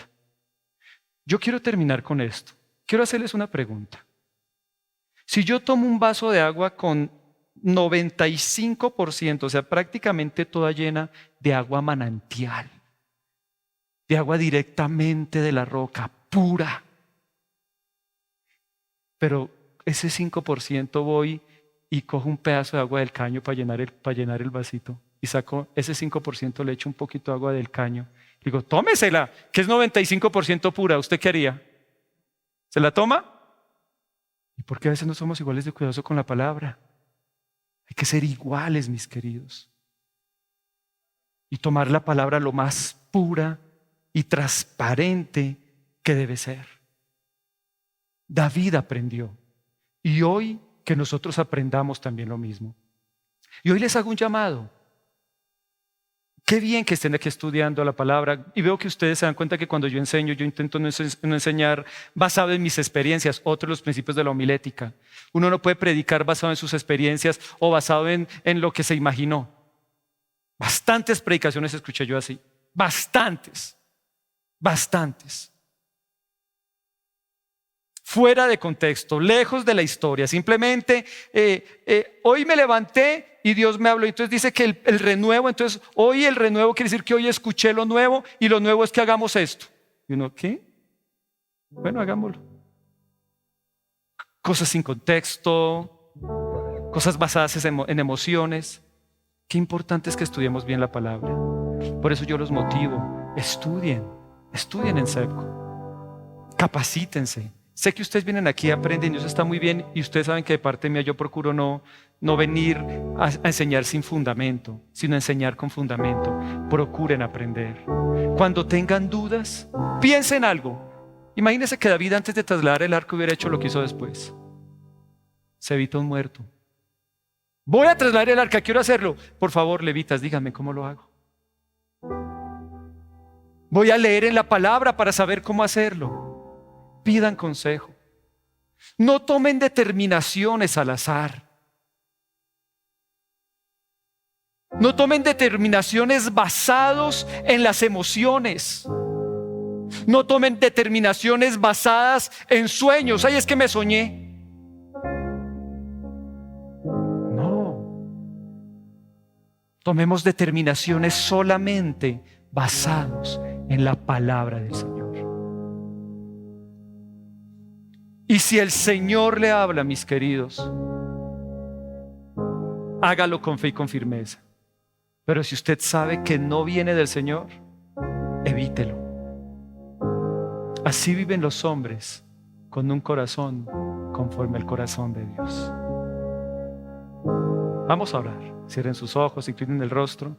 Yo quiero terminar con esto. Quiero hacerles una pregunta. Si yo tomo un vaso de agua con 95%, o sea, prácticamente toda llena de agua manantial, de agua directamente de la roca, pura, pero ese 5% voy y cojo un pedazo de agua del caño para llenar el vasito y saco ese 5%, le echo un poquito de agua del caño. Digo, tómesela, que es 95% pura. ¿Usted qué haría? ¿Se la toma? ¿Y por qué a veces no somos iguales de cuidadosos con la palabra? Hay que ser iguales, mis queridos. Y tomar la palabra lo más pura y transparente que debe ser. David aprendió. Y hoy que nosotros aprendamos también lo mismo. Y hoy les hago un llamado. Qué bien que estén aquí estudiando la palabra. Y veo que ustedes se dan cuenta que cuando yo enseño, yo intento no enseñar basado en mis experiencias, otros los principios de la homilética. Uno no puede predicar basado en sus experiencias o basado en lo que se imaginó. Bastantes predicaciones escuché yo así. Bastantes. Fuera de contexto, lejos de la historia. Simplemente hoy me levanté y Dios me habló. Entonces dice que el renuevo, entonces hoy el renuevo quiere decir que hoy escuché lo nuevo y lo nuevo es que hagamos esto. Y uno, ¿qué? Bueno, hagámoslo. Cosas sin contexto, cosas basadas en emociones. Qué importante es que estudiemos bien la palabra. Por eso yo los motivo, estudien en seco, capacítense. Sé que ustedes vienen aquí, aprenden y eso está muy bien y ustedes saben que de parte mía yo procuro no venir a enseñar sin fundamento, sino enseñar con fundamento. Procuren aprender. Cuando tengan dudas, piensen algo. Imagínense que David antes de trasladar el arca hubiera hecho lo que hizo después. Se evita un muerto. Voy a trasladar el arca, quiero hacerlo. Por favor, levitas, díganme cómo lo hago. Voy a leer en la palabra para saber cómo hacerlo. Pidan consejo. No tomen determinaciones al azar. No tomen determinaciones basadas en las emociones. No tomen determinaciones basadas en sueños. Ay, es que me soñé. No. Tomemos determinaciones solamente basados en la palabra del Señor. Y si el Señor le habla, mis queridos, hágalo con fe y con firmeza. Pero si usted sabe que no viene del Señor, evítelo. Así viven los hombres con un corazón conforme al corazón de Dios. Vamos a orar. Cierren sus ojos, inclinen el rostro.